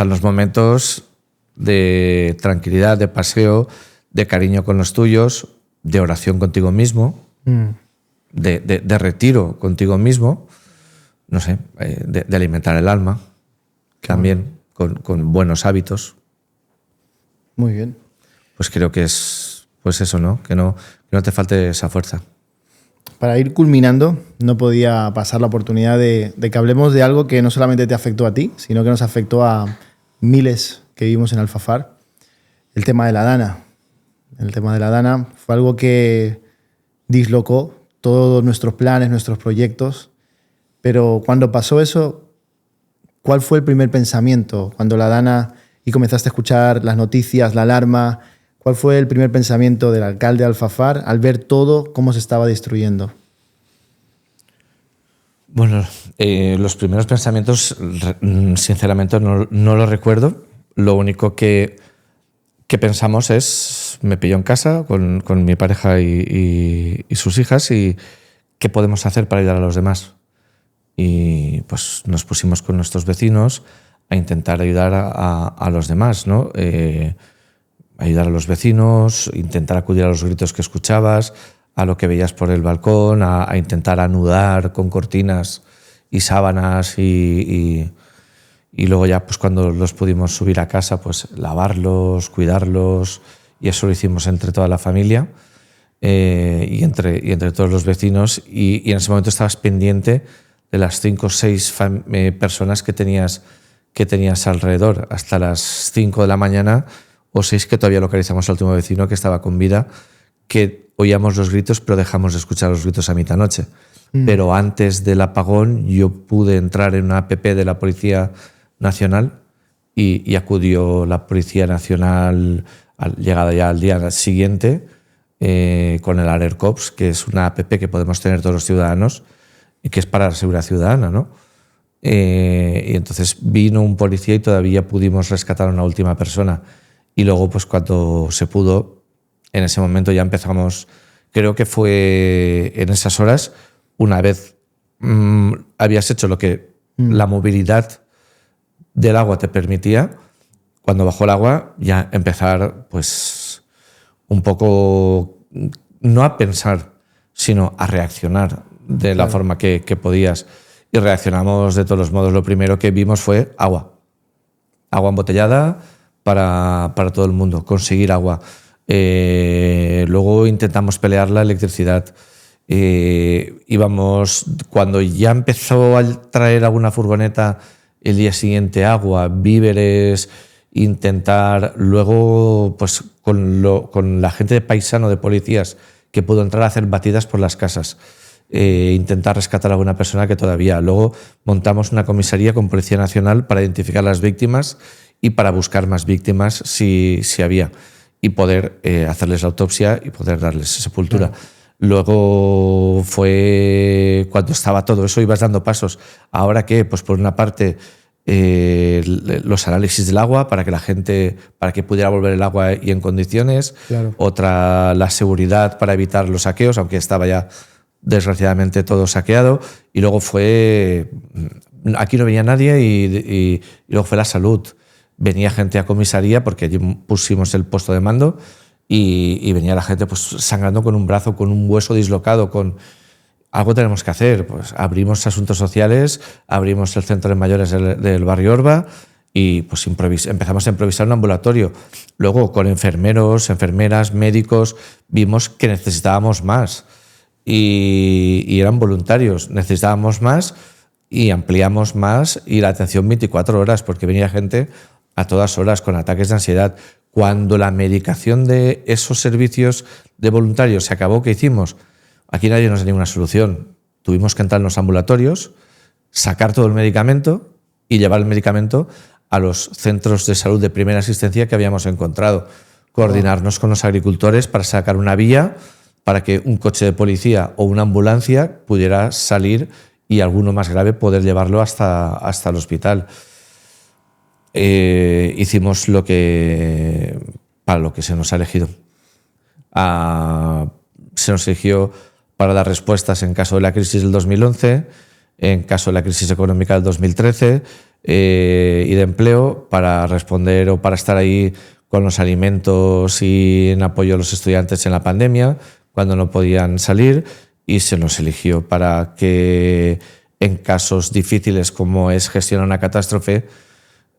los momentos de tranquilidad, de paseo, de cariño con los tuyos, de oración contigo mismo, de retiro contigo mismo, no sé, de alimentar el alma, también con buenos hábitos. Muy bien. Pues creo que es pues eso, ¿no? Que no te falte esa fuerza. Para ir culminando, no podía pasar la oportunidad de que hablemos de algo que no solamente te afectó a ti, sino que nos afectó a miles que vivimos en Alfafar. El tema de la Dana. El tema de la Dana fue algo que dislocó todos nuestros planes, nuestros proyectos. Pero cuando pasó eso, ¿cuál fue el primer pensamiento? Cuando la Dana y comenzaste a escuchar las noticias, la alarma, ¿cuál fue el primer pensamiento del alcalde de Alfafar al ver todo cómo se estaba destruyendo? Bueno, los primeros pensamientos, sinceramente, no los recuerdo. Lo único que pensamos es, me pilló en casa con mi pareja y sus hijas, y ¿qué podemos hacer para ayudar a los demás? Y pues nos pusimos con nuestros vecinos a intentar ayudar a los demás, ¿no? Ayudar a los vecinos, intentar acudir a los gritos que escuchabas, a lo que veías por el balcón, a intentar anudar con cortinas y sábanas y luego ya pues cuando los pudimos subir a casa, pues lavarlos, cuidarlos, y eso lo hicimos entre toda la familia y entre todos los vecinos, y en ese momento estabas pendiente de las 5 o 6 personas que tenías alrededor, hasta las 5 de la mañana o 6 que todavía localizamos al último vecino que estaba con vida, que oíamos los gritos pero dejamos de escuchar los gritos a mitad noche. Pero antes del apagón yo pude entrar en una app de la Policía Nacional y acudió la Policía Nacional llegada ya al día siguiente con el Alert Cops, que es una app que podemos tener todos los ciudadanos y que es para la seguridad ciudadana, ¿no? Y entonces vino un policía y todavía pudimos rescatar a una última persona. Y luego, pues cuando se pudo, en ese momento ya empezamos, creo que fue en esas horas, una vez habías hecho lo que la movilidad del agua te permitía, cuando bajó el agua ya empezar pues un poco, no a pensar, sino a reaccionar de la forma que podías. Y reaccionamos de todos los modos. Lo primero que vimos fue agua embotellada para todo el mundo, conseguir agua. Luego intentamos pelear la electricidad. Íbamos, cuando ya empezó a traer alguna furgoneta el día siguiente, agua, víveres, intentar, luego pues con la gente de paisano de policías que pudo entrar a hacer batidas por las casas, intentar rescatar a alguna persona que todavía. Luego montamos una comisaría con Policía Nacional para identificar a las víctimas y para buscar más víctimas si había, y poder hacerles la autopsia y poder darles sepultura. Luego fue cuando estaba todo eso, ibas dando pasos. ¿Ahora qué? Pues por una parte los análisis del agua para que pudiera volver el agua y en condiciones. Claro. Otra, la seguridad para evitar los saqueos, aunque estaba ya desgraciadamente todo saqueado. Y luego fue, aquí no venía nadie y luego fue la salud. Venía gente a comisaría porque allí pusimos el puesto de mando y venía la gente pues sangrando con un brazo, con un hueso dislocado, con algo tenemos que hacer. Pues abrimos asuntos sociales, abrimos el centro de mayores del barrio Orba y pues empezamos a improvisar un ambulatorio. Luego con enfermeros, enfermeras, médicos, vimos que necesitábamos más y eran voluntarios. Necesitábamos más y ampliamos más, y la atención 24 horas porque venía gente a todas horas con ataques de ansiedad. Cuando la medicación de esos servicios de voluntarios se acabó, ¿qué hicimos? Aquí nadie nos da ninguna solución. Tuvimos que entrar en los ambulatorios, sacar todo el medicamento y llevar el medicamento a los centros de salud de primera asistencia que habíamos encontrado. Coordinarnos con los agricultores para sacar una vía para que un coche de policía o una ambulancia pudiera salir y alguno más grave poder llevarlo hasta el hospital. Hicimos para lo que se nos ha elegido. Se nos eligió para dar respuestas en caso de la crisis del 2011, en caso de la crisis económica del 2013 y de empleo, para responder o para estar ahí con los alimentos y en apoyo a los estudiantes en la pandemia, cuando no podían salir, y se nos eligió para que en casos difíciles como es gestionar una catástrofe,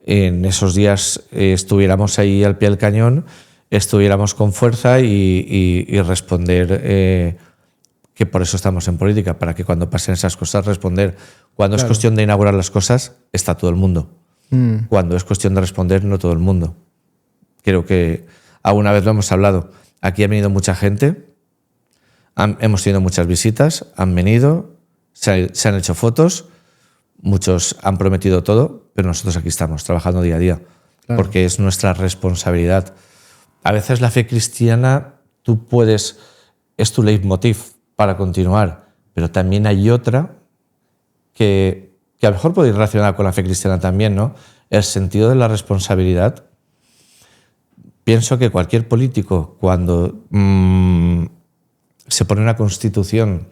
en esos días estuviéramos ahí al pie del cañón, estuviéramos con fuerza y responder, que por eso estamos en política, para que cuando pasen esas cosas responder. Cuando es cuestión de inaugurar las cosas, está todo el mundo. Cuando es cuestión de responder, no todo el mundo. Creo que alguna vez lo hemos hablado. Aquí ha venido mucha gente, hemos tenido muchas visitas, han venido, se han hecho fotos, muchos han prometido todo, pero nosotros aquí estamos trabajando día a día, porque es nuestra responsabilidad. A veces la fe cristiana, es tu leitmotiv para continuar, pero también hay otra que a lo mejor puede ir relacionada con la fe cristiana también, ¿no? El sentido de la responsabilidad. Pienso que cualquier político, cuando se pone una constitución,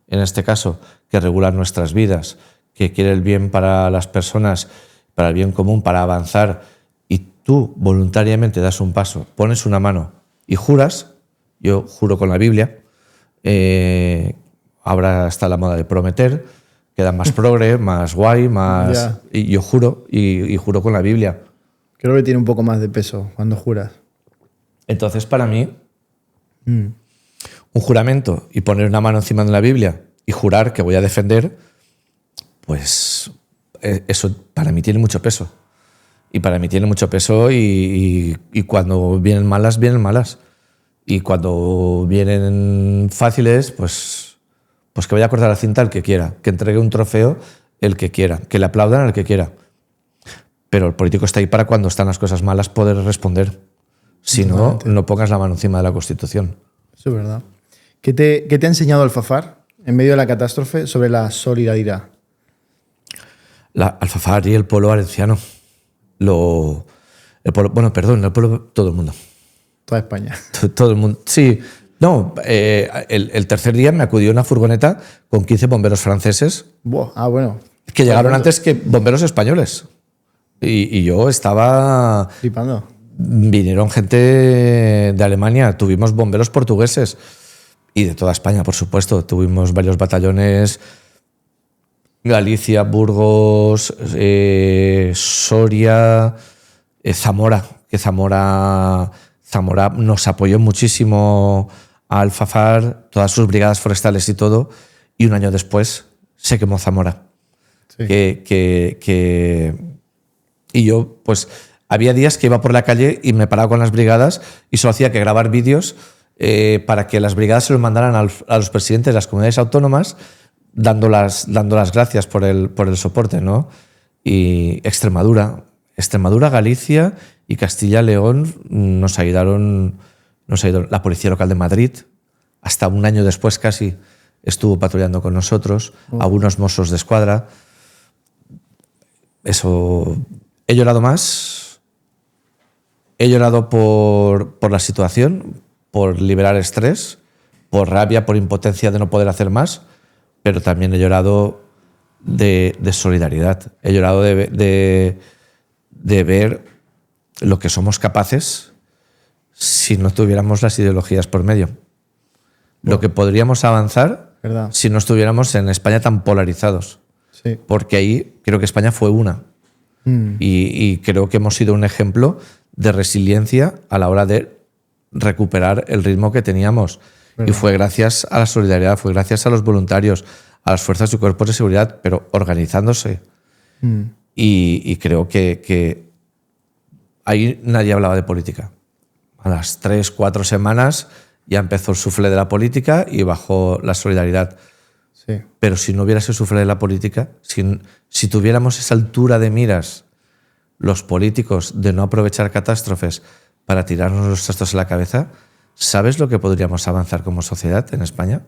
en este caso, que regula nuestras vidas, que quiere el bien para las personas, para el bien común, para avanzar, y tú voluntariamente das un paso, pones una mano y juras, yo juro con la Biblia, ahora está la moda de prometer, queda más progre, más guay, más... Yeah. Y yo juro, y juro con la Biblia. Creo que tiene un poco más de peso cuando juras. Entonces, para mí, un juramento y poner una mano encima de la Biblia y jurar que voy a defender, pues eso para mí tiene mucho peso. Y para mí tiene mucho peso y cuando vienen malas, vienen malas. Y cuando vienen fáciles, pues que vaya a cortar la cinta el que quiera, que entregue un trofeo el que quiera, que le aplaudan al que quiera. Pero el político está ahí para cuando están las cosas malas poder responder. Si no, no pongas la mano encima de la Constitución. Eso es verdad. ¿Qué te ha enseñado Alfafar en medio de la catástrofe sobre la solidaridad? Alfafar y el pueblo valenciano. El pueblo, todo el mundo. Toda España. Todo el mundo, sí. No, el tercer día me acudió una furgoneta con 15 bomberos franceses. Bueno. Que llegaron antes que bomberos españoles. Y yo estaba... Flipando. Vinieron gente de Alemania, tuvimos bomberos portugueses y de toda España, por supuesto. Tuvimos varios batallones, Galicia, Burgos, Soria, Zamora, que Zamora nos apoyó muchísimo a Alfafar, todas sus brigadas forestales y todo, y un año después se quemó Zamora. Sí. Y yo, pues, había días que iba por la calle y me paraba con las brigadas y solo hacía que grabar vídeos para que las brigadas se los mandaran a los presidentes de las comunidades autónomas dando las gracias por el soporte, ¿no? Y Extremadura, Galicia y Castilla-León nos ayudaron. La Policía Local de Madrid, hasta un año después casi, estuvo patrullando con nosotros, algunos mossos de escuadra. Eso, he llorado más. He llorado por la situación, por liberar estrés, por rabia, por impotencia de no poder hacer más, pero también he llorado de solidaridad. He llorado de ver lo que somos capaces si no tuviéramos las ideologías por medio. Lo que podríamos avanzar si no estuviéramos en España tan polarizados. Sí. Porque ahí creo que España fue una. Y creo que hemos sido un ejemplo de resiliencia a la hora de recuperar el ritmo que teníamos. Y fue gracias a la solidaridad, fue gracias a los voluntarios, a las fuerzas y cuerpos de seguridad, pero organizándose. Y creo que ahí nadie hablaba de política. A las 3-4 semanas ya empezó el suflé de la política y bajó la solidaridad. Sí. Pero si no hubiera ese suflé de la política, si tuviéramos esa altura de miras, los políticos, de no aprovechar catástrofes para tirarnos los trastos en la cabeza, ¿sabes lo que podríamos avanzar como sociedad en España?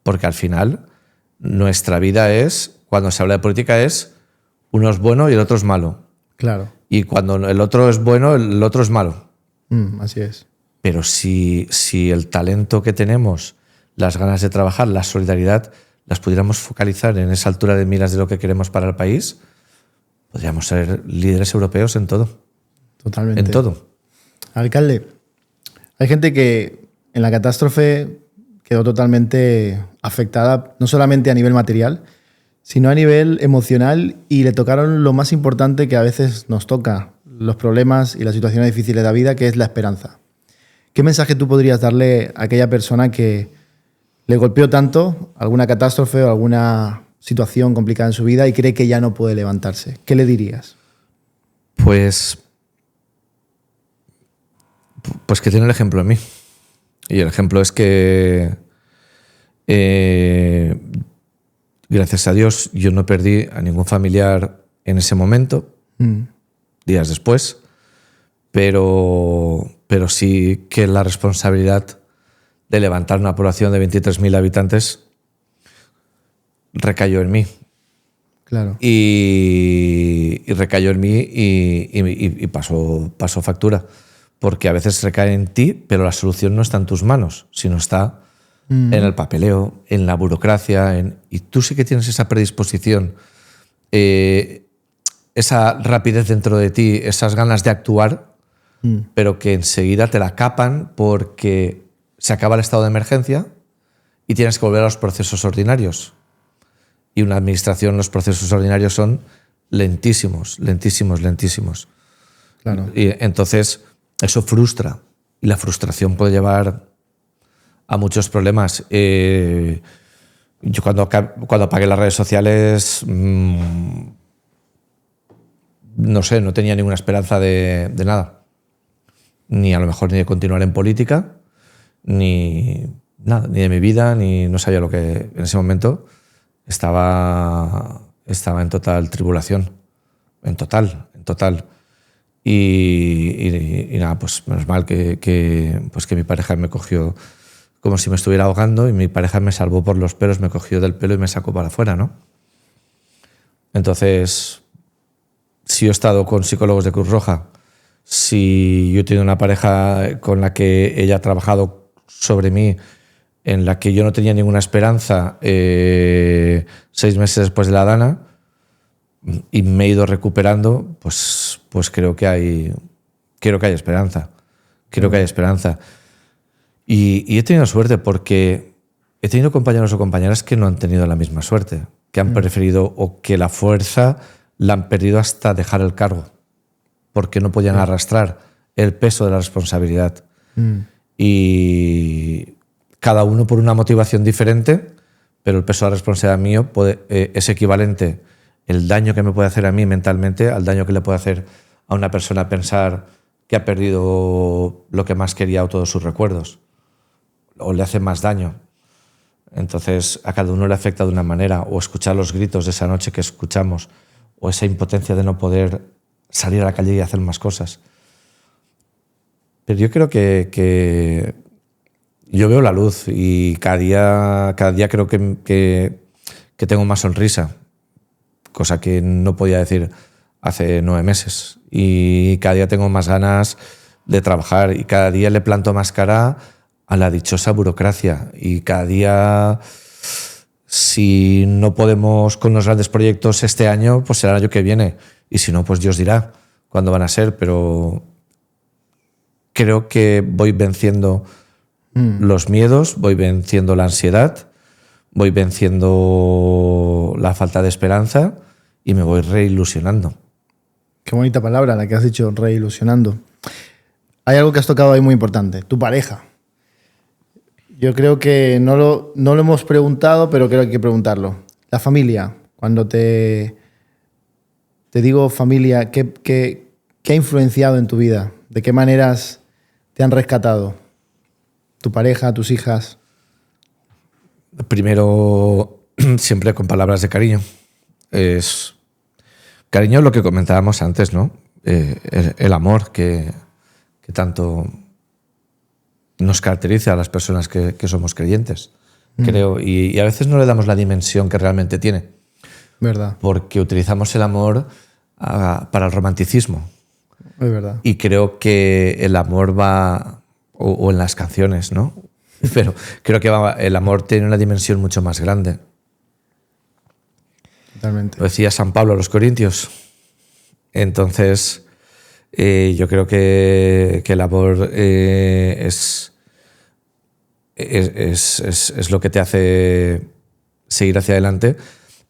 Porque al final nuestra vida es, cuando se habla de política, es uno es bueno y el otro es malo. Claro. Y cuando el otro es bueno, el otro es malo. Así es. Pero si el talento que tenemos, las ganas de trabajar, la solidaridad, las pudiéramos focalizar en esa altura de miras de lo que queremos para el país, podríamos ser líderes europeos en todo. Totalmente. En todo. Alcalde, hay gente que en la catástrofe quedó totalmente afectada, no solamente a nivel material, sino a nivel emocional, y le tocaron lo más importante que a veces nos toca, los problemas y las situaciones difíciles de la vida, que es la esperanza. ¿Qué mensaje tú podrías darle a aquella persona que le golpeó tanto alguna catástrofe o alguna situación complicada en su vida y cree que ya no puede levantarse? ¿Qué le dirías? Pues que tiene el ejemplo en mí. Y el ejemplo es que, gracias a Dios, yo no perdí a ningún familiar en ese momento, días después, pero sí que la responsabilidad de levantar una población de 23.000 habitantes recayó en mí. Claro. Y recayó en mí y pasó factura. Porque a veces recae en ti, pero la solución no está en tus manos, sino está en el papeleo, en la burocracia. Y tú sí que tienes esa predisposición, esa rapidez dentro de ti, esas ganas de actuar, pero que enseguida te la capan porque se acaba el estado de emergencia y tienes que volver a los procesos ordinarios. Y una administración, los procesos ordinarios son lentísimos. Claro. Y entonces eso frustra, y la frustración puede llevar a muchos problemas. Yo cuando apagué las redes sociales, no sé, no tenía ninguna esperanza de nada. Ni a lo mejor ni de continuar en política, ni nada, ni de mi vida, ni no sabía lo que en ese momento estaba en total tribulación, en total. Y nada, pues menos mal que mi pareja me cogió como si me estuviera ahogando, y mi pareja me salvó por los pelos, me cogió del pelo y me sacó para afuera, ¿no? Entonces, si yo he estado con psicólogos de Cruz Roja, si yo he tenido una pareja con la que ella ha trabajado sobre mí, en la que yo no tenía ninguna esperanza, 6 meses después de la Dana, y me he ido recuperando, pues creo que hay esperanza. Creo que hay esperanza. Y he tenido suerte porque he tenido compañeros o compañeras que no han tenido la misma suerte, que han preferido, o que la fuerza la han perdido hasta dejar el cargo, porque no podían arrastrar el peso de la responsabilidad. Y cada uno por una motivación diferente, pero el peso de la responsabilidad mío es equivalente, el daño que me puede hacer a mí mentalmente al daño que le puede hacer a una persona pensar que ha perdido lo que más quería o todos sus recuerdos, o le hace más daño. Entonces a cada uno le afecta de una manera, o escuchar los gritos de esa noche que escuchamos, o esa impotencia de no poder salir a la calle y hacer más cosas. Pero yo creo que yo veo la luz, y cada día creo que tengo más sonrisa, cosa que no podía decir hace 9 meses. Y cada día tengo más ganas de trabajar, y cada día le planto más cara a la dichosa burocracia. Y cada día, si no podemos con los grandes proyectos este año, pues será el año que viene. Y si no, pues Dios dirá cuándo van a ser. Pero creo que voy venciendo los miedos, voy venciendo la ansiedad, voy venciendo la falta de esperanza, y me voy reilusionando. Qué bonita palabra la que has dicho, reilusionando. Hay algo que has tocado ahí muy importante, tu pareja. Yo creo que no lo hemos preguntado, pero creo que hay que preguntarlo. La familia, cuando te digo familia, ¿qué ha influenciado en tu vida? ¿De qué maneras te han rescatado? ¿Tu pareja, tus hijas? Primero, siempre con palabras de cariño. Cariño es lo que comentábamos antes, ¿no? El amor que tanto nos caracteriza a las personas que somos creyentes, creo. Y a veces no le damos la dimensión que realmente tiene. ¿Verdad? Porque utilizamos el amor para el romanticismo. Es verdad. Y creo que el amor va, o en las canciones, ¿no? Pero creo que el amor tiene una dimensión mucho más grande. Totalmente. Lo decía San Pablo a los Corintios. Entonces, yo creo que el amor es lo que te hace seguir hacia adelante,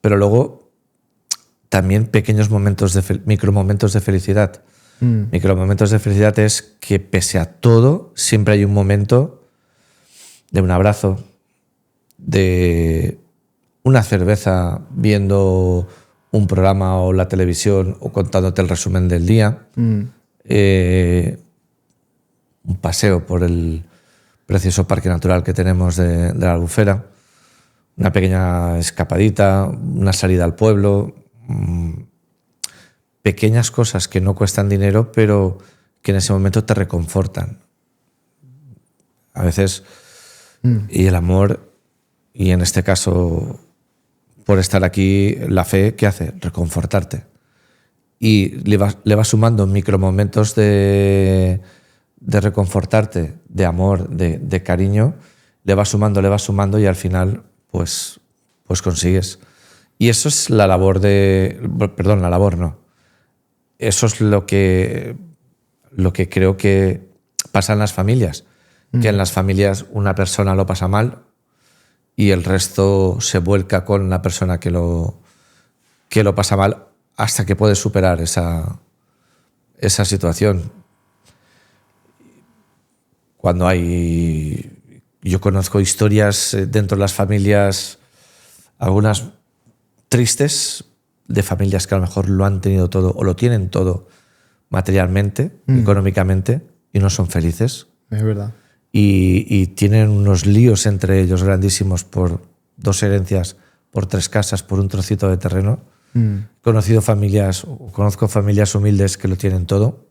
pero luego también pequeños momentos micromomentos de felicidad. Micromomentos de felicidad es que pese a todo, siempre hay un momento de un abrazo, de una cerveza viendo un programa o la televisión o contándote el resumen del día, un paseo por el precioso parque natural que tenemos de la Albufera, una pequeña escapadita, una salida al pueblo, pequeñas cosas que no cuestan dinero, pero que en ese momento te reconfortan. A veces, y el amor, y en este caso, por estar aquí, la fe, ¿qué hace? Reconfortarte. Y le va sumando micromomentos de reconfortarte, de amor, de cariño, le va sumando y al final pues consigues. Y eso es la labor la labor no. Eso es lo que creo que pasa en las familias. Que en las familias una persona lo pasa mal y el resto se vuelca con la persona que lo pasa mal hasta que puede superar esa situación. Yo conozco historias dentro de las familias, algunas tristes, de familias que a lo mejor lo han tenido todo o lo tienen todo materialmente, económicamente, y no son felices. Es verdad. Y tienen unos líos entre ellos grandísimos por 2 herencias, por 3 casas, por un trocito de terreno. Conozco familias humildes que lo tienen todo.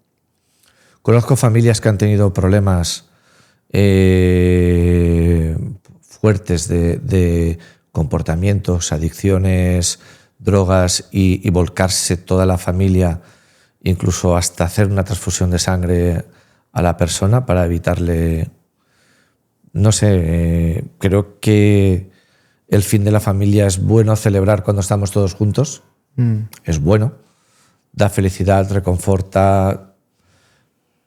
Conozco familias que han tenido problemas fuertes de comportamientos, adicciones, drogas y volcarse toda la familia, incluso hasta hacer una transfusión de sangre a la persona para evitarle, no sé, creo que el fin de la familia es bueno celebrar cuando estamos todos juntos, es bueno, da felicidad, reconforta,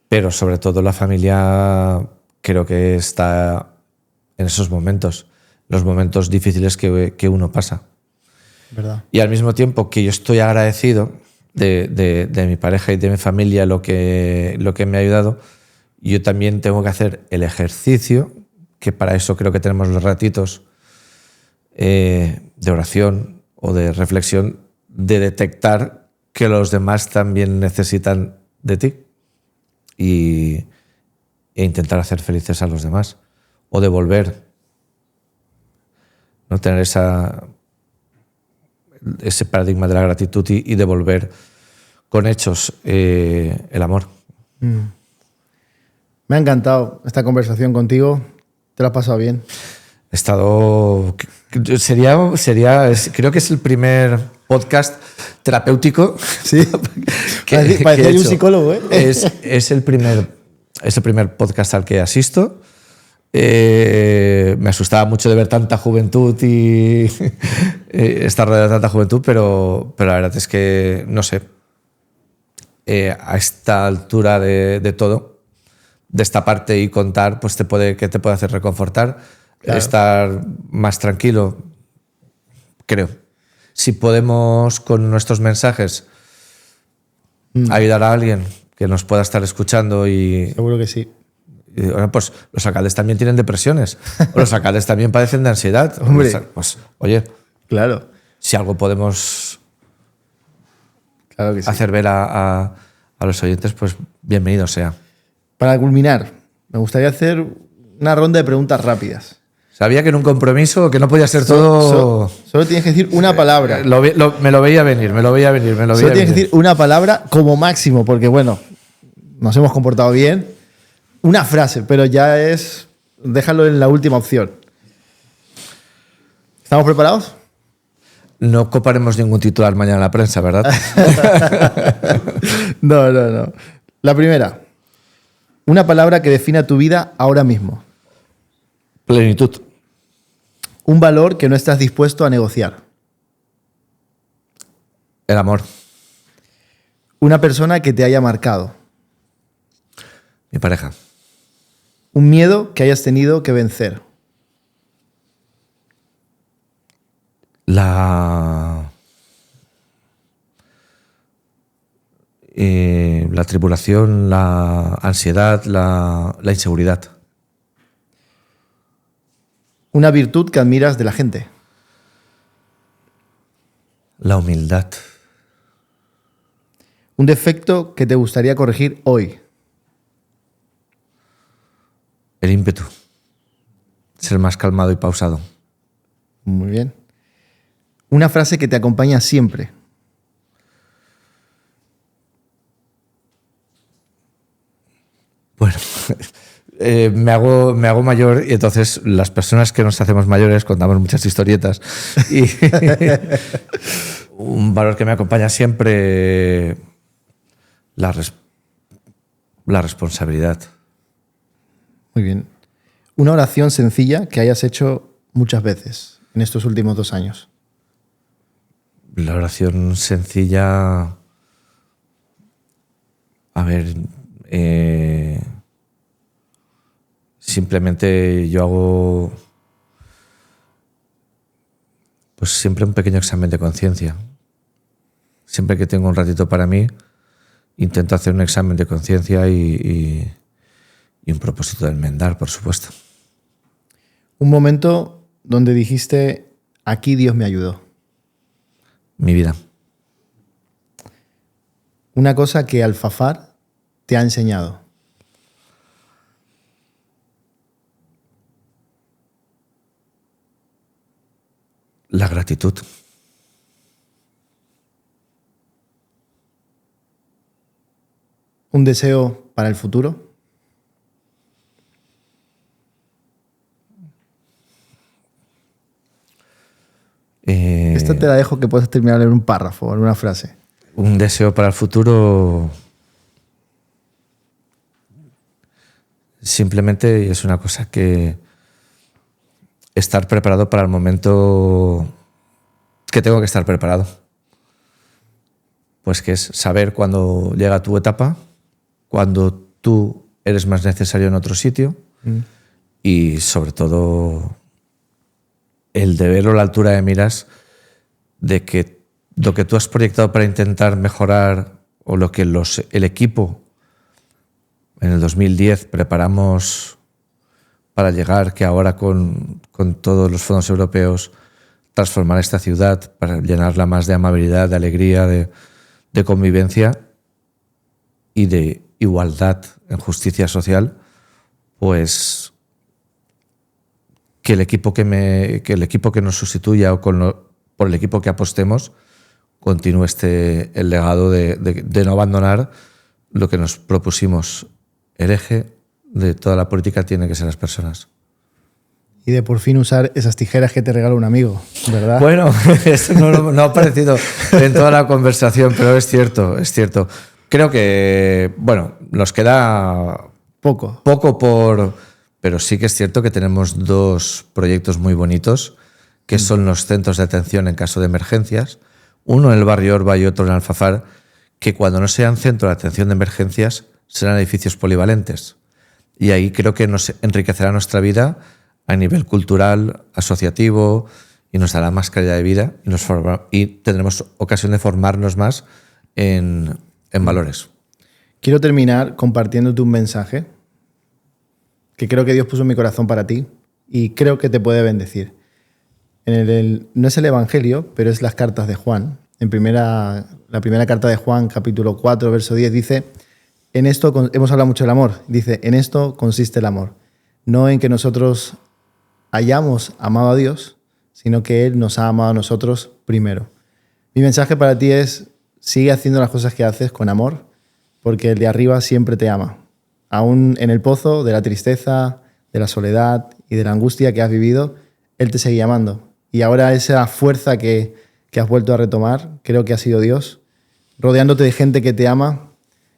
pero sobre todo la familia creo que está en esos momentos, los momentos difíciles que uno pasa. ¿Verdad? Y al mismo tiempo que yo estoy agradecido de mi pareja y de mi familia lo que me ha ayudado, yo también tengo que hacer el ejercicio, que para eso creo que tenemos los ratitos de oración o de reflexión, de detectar que los demás también necesitan de ti e intentar hacer felices a los demás o devolver, no tener ese paradigma de la gratitud y devolver con hechos el amor. Me ha encantado esta conversación contigo. ¿Te lo has pasado bien? He estado... creo que es el primer podcast terapéutico. Sí. Parecía un psicólogo, ¿eh? Es el primer podcast al que asisto. Me asustaba mucho de ver tanta juventud y estar rodeado de tanta juventud, pero la verdad es que, no sé, a esta altura de todo, de esta parte y contar, pues te puede hacer reconfortar, claro, estar más tranquilo, creo. Si podemos con nuestros mensajes ayudar a alguien que nos pueda estar escuchando y... Seguro que sí. Bueno, pues los alcaldes también tienen depresiones, o los alcaldes también padecen de ansiedad. Hombre. Pues, oye, claro, si algo podemos claro que sí, hacer ver a los oyentes, pues bienvenido sea. Para culminar, me gustaría hacer una ronda de preguntas rápidas. Sabía que en un compromiso que no podía ser todo... Solo tienes que decir una palabra. Me lo veía venir. Solo tienes que decir una palabra como máximo, porque bueno, nos hemos comportado bien. Una frase, pero ya es... Déjalo en la última opción. ¿Estamos preparados? No coparemos ningún titular mañana en la prensa, ¿verdad? No. La primera. Una palabra que defina tu vida ahora mismo. Plenitud. Un valor que no estás dispuesto a negociar. El amor. Una persona que te haya marcado. Mi pareja. Un miedo que hayas tenido que vencer. La tribulación, la ansiedad, la inseguridad. Una virtud que admiras de la gente. La humildad. Un defecto que te gustaría corregir hoy. El ímpetu. Ser más calmado y pausado. Muy bien. Una frase que te acompaña siempre. Bueno, me hago mayor y entonces las personas que nos hacemos mayores contamos muchas historietas. Y un valor que me acompaña siempre, la responsabilidad. Muy bien. Una oración sencilla que hayas hecho muchas veces en estos últimos 2 años. La oración sencilla... A ver... simplemente yo hago pues siempre un pequeño examen de conciencia. Siempre que tengo un ratito para mí, intento hacer un examen de conciencia y un propósito de enmendar, por supuesto. Un momento donde dijiste, aquí Dios me ayudó. Mi vida. Una cosa que Alfafar te ha enseñado. La gratitud. Un deseo para el futuro. Esta te la dejo que puedas terminar en un párrafo, en una frase. Un deseo para el futuro. Simplemente es una cosa que estar preparado para el momento que tengo que estar preparado. Pues que es saber cuándo llega tu etapa, cuando tú eres más necesario en otro sitio y sobre todo el deber o la altura de miras de que lo que tú has proyectado para intentar mejorar o lo que el equipo en el 2010 preparamos para llegar, que ahora con todos los fondos europeos transformar esta ciudad para llenarla más de amabilidad, de alegría, de convivencia y de igualdad en justicia social, pues que el equipo que nos sustituya o por el equipo que apostemos continúe el legado de no abandonar lo que nos propusimos. El eje de toda la política tiene que ser las personas. Y de por fin usar esas tijeras que te regala un amigo, ¿verdad? Bueno, eso no ha aparecido en toda la conversación, pero es cierto, es cierto. Creo que, bueno, nos queda poco pero sí que es cierto que tenemos 2 proyectos muy bonitos, que son los centros de atención en caso de emergencias. Uno en el barrio Orba y otro en Alfafar, que cuando no sean centro de atención de emergencias, serán edificios polivalentes. Y ahí creo que nos enriquecerá nuestra vida a nivel cultural, asociativo, y nos dará más calidad de vida y tendremos ocasión de formarnos más en valores. Quiero terminar compartiéndote un mensaje que creo que Dios puso en mi corazón para ti y creo que te puede bendecir. No es el Evangelio, pero es las cartas de Juan. La primera carta de Juan, capítulo 4, verso 10, dice: en esto hemos hablado mucho del amor. Dice, en esto consiste el amor. No en que nosotros hayamos amado a Dios, sino que Él nos ha amado a nosotros primero. Mi mensaje para ti es, sigue haciendo las cosas que haces con amor, porque el de arriba siempre te ama. Aún en el pozo de la tristeza, de la soledad y de la angustia que has vivido, Él te sigue amando. Y ahora esa fuerza que has vuelto a retomar, creo que ha sido Dios, rodeándote de gente que te ama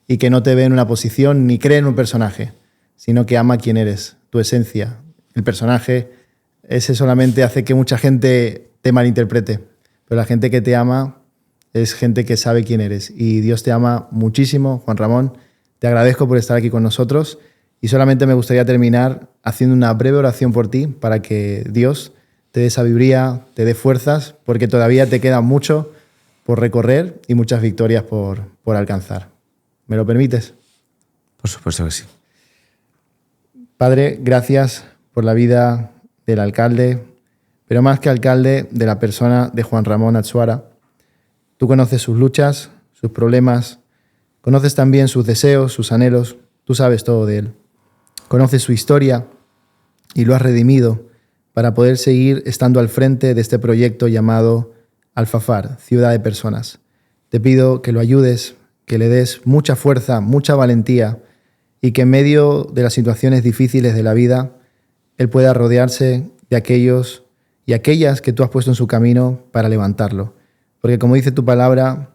y que no te ve en una posición ni cree en un personaje, sino que ama quién eres, tu esencia. El personaje, ese solamente hace que mucha gente te malinterprete, pero la gente que te ama es gente que sabe quién eres. Y Dios te ama muchísimo, Juan Ramón. Te agradezco por estar aquí con nosotros y solamente me gustaría terminar haciendo una breve oración por ti para que Dios te dé sabiduría, te dé fuerzas, porque todavía te queda mucho por recorrer y muchas victorias por alcanzar. ¿Me lo permites? Por supuesto que sí. Padre, gracias por la vida del alcalde, pero más que alcalde, de la persona de Juan Ramón Atsuara. Tú conoces sus luchas, sus problemas, conoces también sus deseos, sus anhelos, tú sabes todo de él. Conoces su historia y lo has redimido para poder seguir estando al frente de este proyecto llamado Alfafar, Ciudad de Personas. Te pido que lo ayudes, que le des mucha fuerza, mucha valentía y que en medio de las situaciones difíciles de la vida, él pueda rodearse de aquellos y aquellas que tú has puesto en su camino para levantarlo. Porque como dice tu palabra,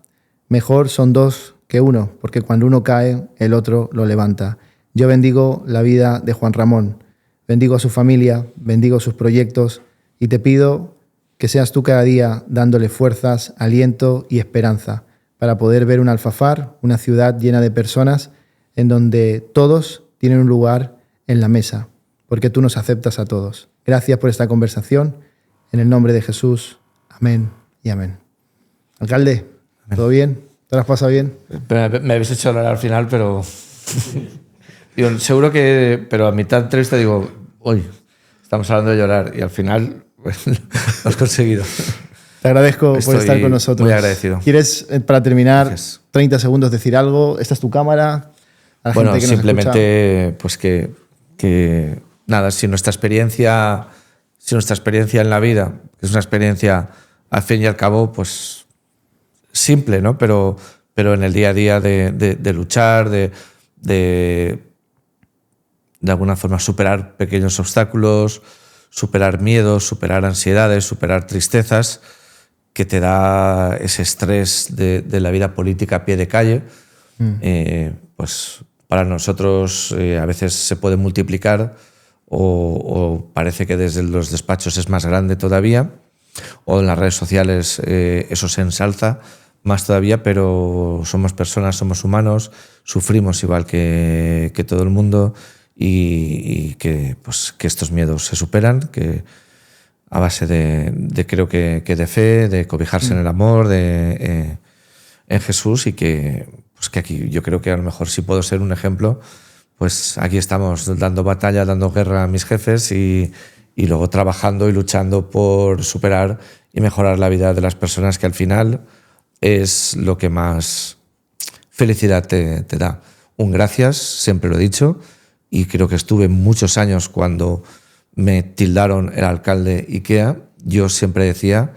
mejor son dos que uno, porque cuando uno cae, el otro lo levanta. Yo bendigo la vida de Juan Ramón, bendigo a su familia, bendigo sus proyectos y te pido que seas tú cada día dándole fuerzas, aliento y esperanza para poder ver un Alfafar, una ciudad llena de personas en donde todos tienen un lugar en la mesa, porque tú nos aceptas a todos. Gracias por esta conversación. En el nombre de Jesús. Amén y amén. Alcalde, ¿todo bien? ¿Te lo has pasado bien? Me habéis hecho hablar al final, pero... Digo, seguro que... Pero a mitad de entrevista digo, uy, estamos hablando de llorar. Y al final pues, lo has conseguido. Te agradezco por estar con nosotros. Muy agradecido. ¿Quieres, para terminar, Gracias. 30 segundos decir algo? ¿Esta es tu cámara? Bueno, simplemente pues que nada, si nuestra experiencia en la vida, que es una experiencia al fin y al cabo pues simple, ¿no? Pero en el día a día de luchar, de alguna forma superar pequeños obstáculos, superar miedos, superar ansiedades, superar tristezas, que te da ese estrés de la vida política a pie de calle, pues para nosotros a veces se puede multiplicar o parece que desde los despachos es más grande todavía, o en las redes sociales eso se ensalza más todavía, pero somos personas, somos humanos, sufrimos igual que todo el mundo y que estos miedos se superan, que a base de creo que de fe, de cobijarse en el amor, en Jesús, y que aquí yo creo que a lo mejor sí puedo ser un ejemplo, pues aquí estamos dando batalla, dando guerra a mis jefes y luego trabajando y luchando por superar y mejorar la vida de las personas, que al final es lo que más felicidad te da. Un gracias, siempre lo he dicho, y creo que estuve muchos años cuando me tildaron el alcalde IKEA, yo siempre decía,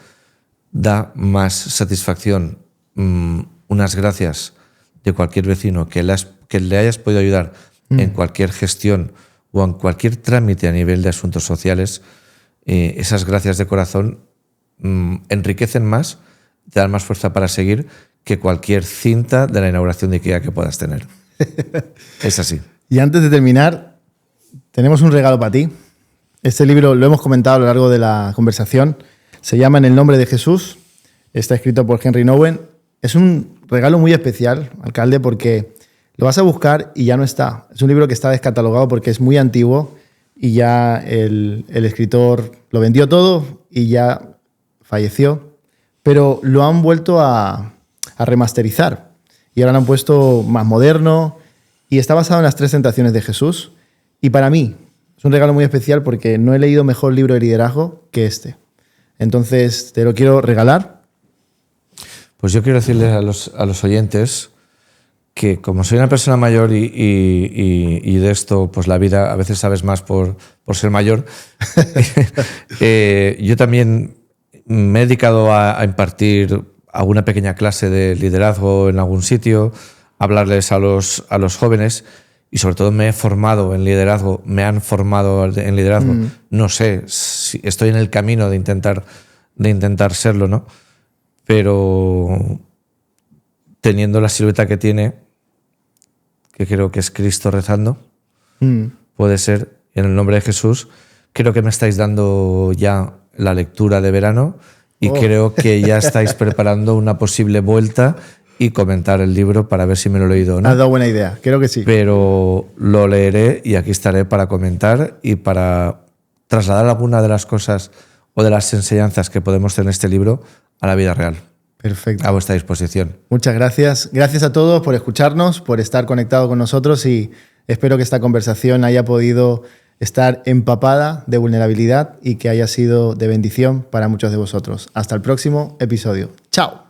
da más satisfacción unas gracias de cualquier vecino que le hayas podido ayudar en cualquier gestión o en cualquier trámite a nivel de asuntos sociales. Esas gracias de corazón enriquecen más, te dan más fuerza para seguir que cualquier cinta de la inauguración de IKEA que puedas tener. Es así. Y antes de terminar, tenemos un regalo para ti. Este libro lo hemos comentado a lo largo de la conversación. Se llama En el nombre de Jesús. Está escrito por Henry Nouwen. Es un regalo muy especial, alcalde, porque lo vas a buscar y ya no está. Es un libro que está descatalogado porque es muy antiguo y ya el escritor lo vendió todo y ya falleció. Pero lo han vuelto a remasterizar y ahora lo han puesto más moderno y está basado en las 3 tentaciones de Jesús. Y para mí es un regalo muy especial porque no he leído mejor libro de liderazgo que este. Entonces te lo quiero regalar. Pues yo quiero decirles a los oyentes que como soy una persona mayor y de esto, pues la vida a veces sabes más por ser mayor, yo también me he dedicado a impartir alguna pequeña clase de liderazgo en algún sitio, hablarles a los jóvenes y sobre todo me he formado en liderazgo, me han formado en liderazgo. No sé si estoy en el camino de intentar serlo, ¿no? Pero teniendo la silueta que tiene, que creo que es Cristo rezando, puede ser, en el nombre de Jesús, creo que me estáis dando ya la lectura de verano y creo que ya estáis preparando una posible vuelta y comentar el libro para ver si me lo he leído o no. Has dado buena idea, creo que sí. Pero lo leeré y aquí estaré para comentar y para trasladar alguna de las cosas o de las enseñanzas que podemos tener en este libro a la vida real. Perfecto. A vuestra disposición. Muchas gracias. Gracias a todos por escucharnos, por estar conectados con nosotros y espero que esta conversación haya podido estar empapada de vulnerabilidad y que haya sido de bendición para muchos de vosotros. Hasta el próximo episodio. ¡Chao!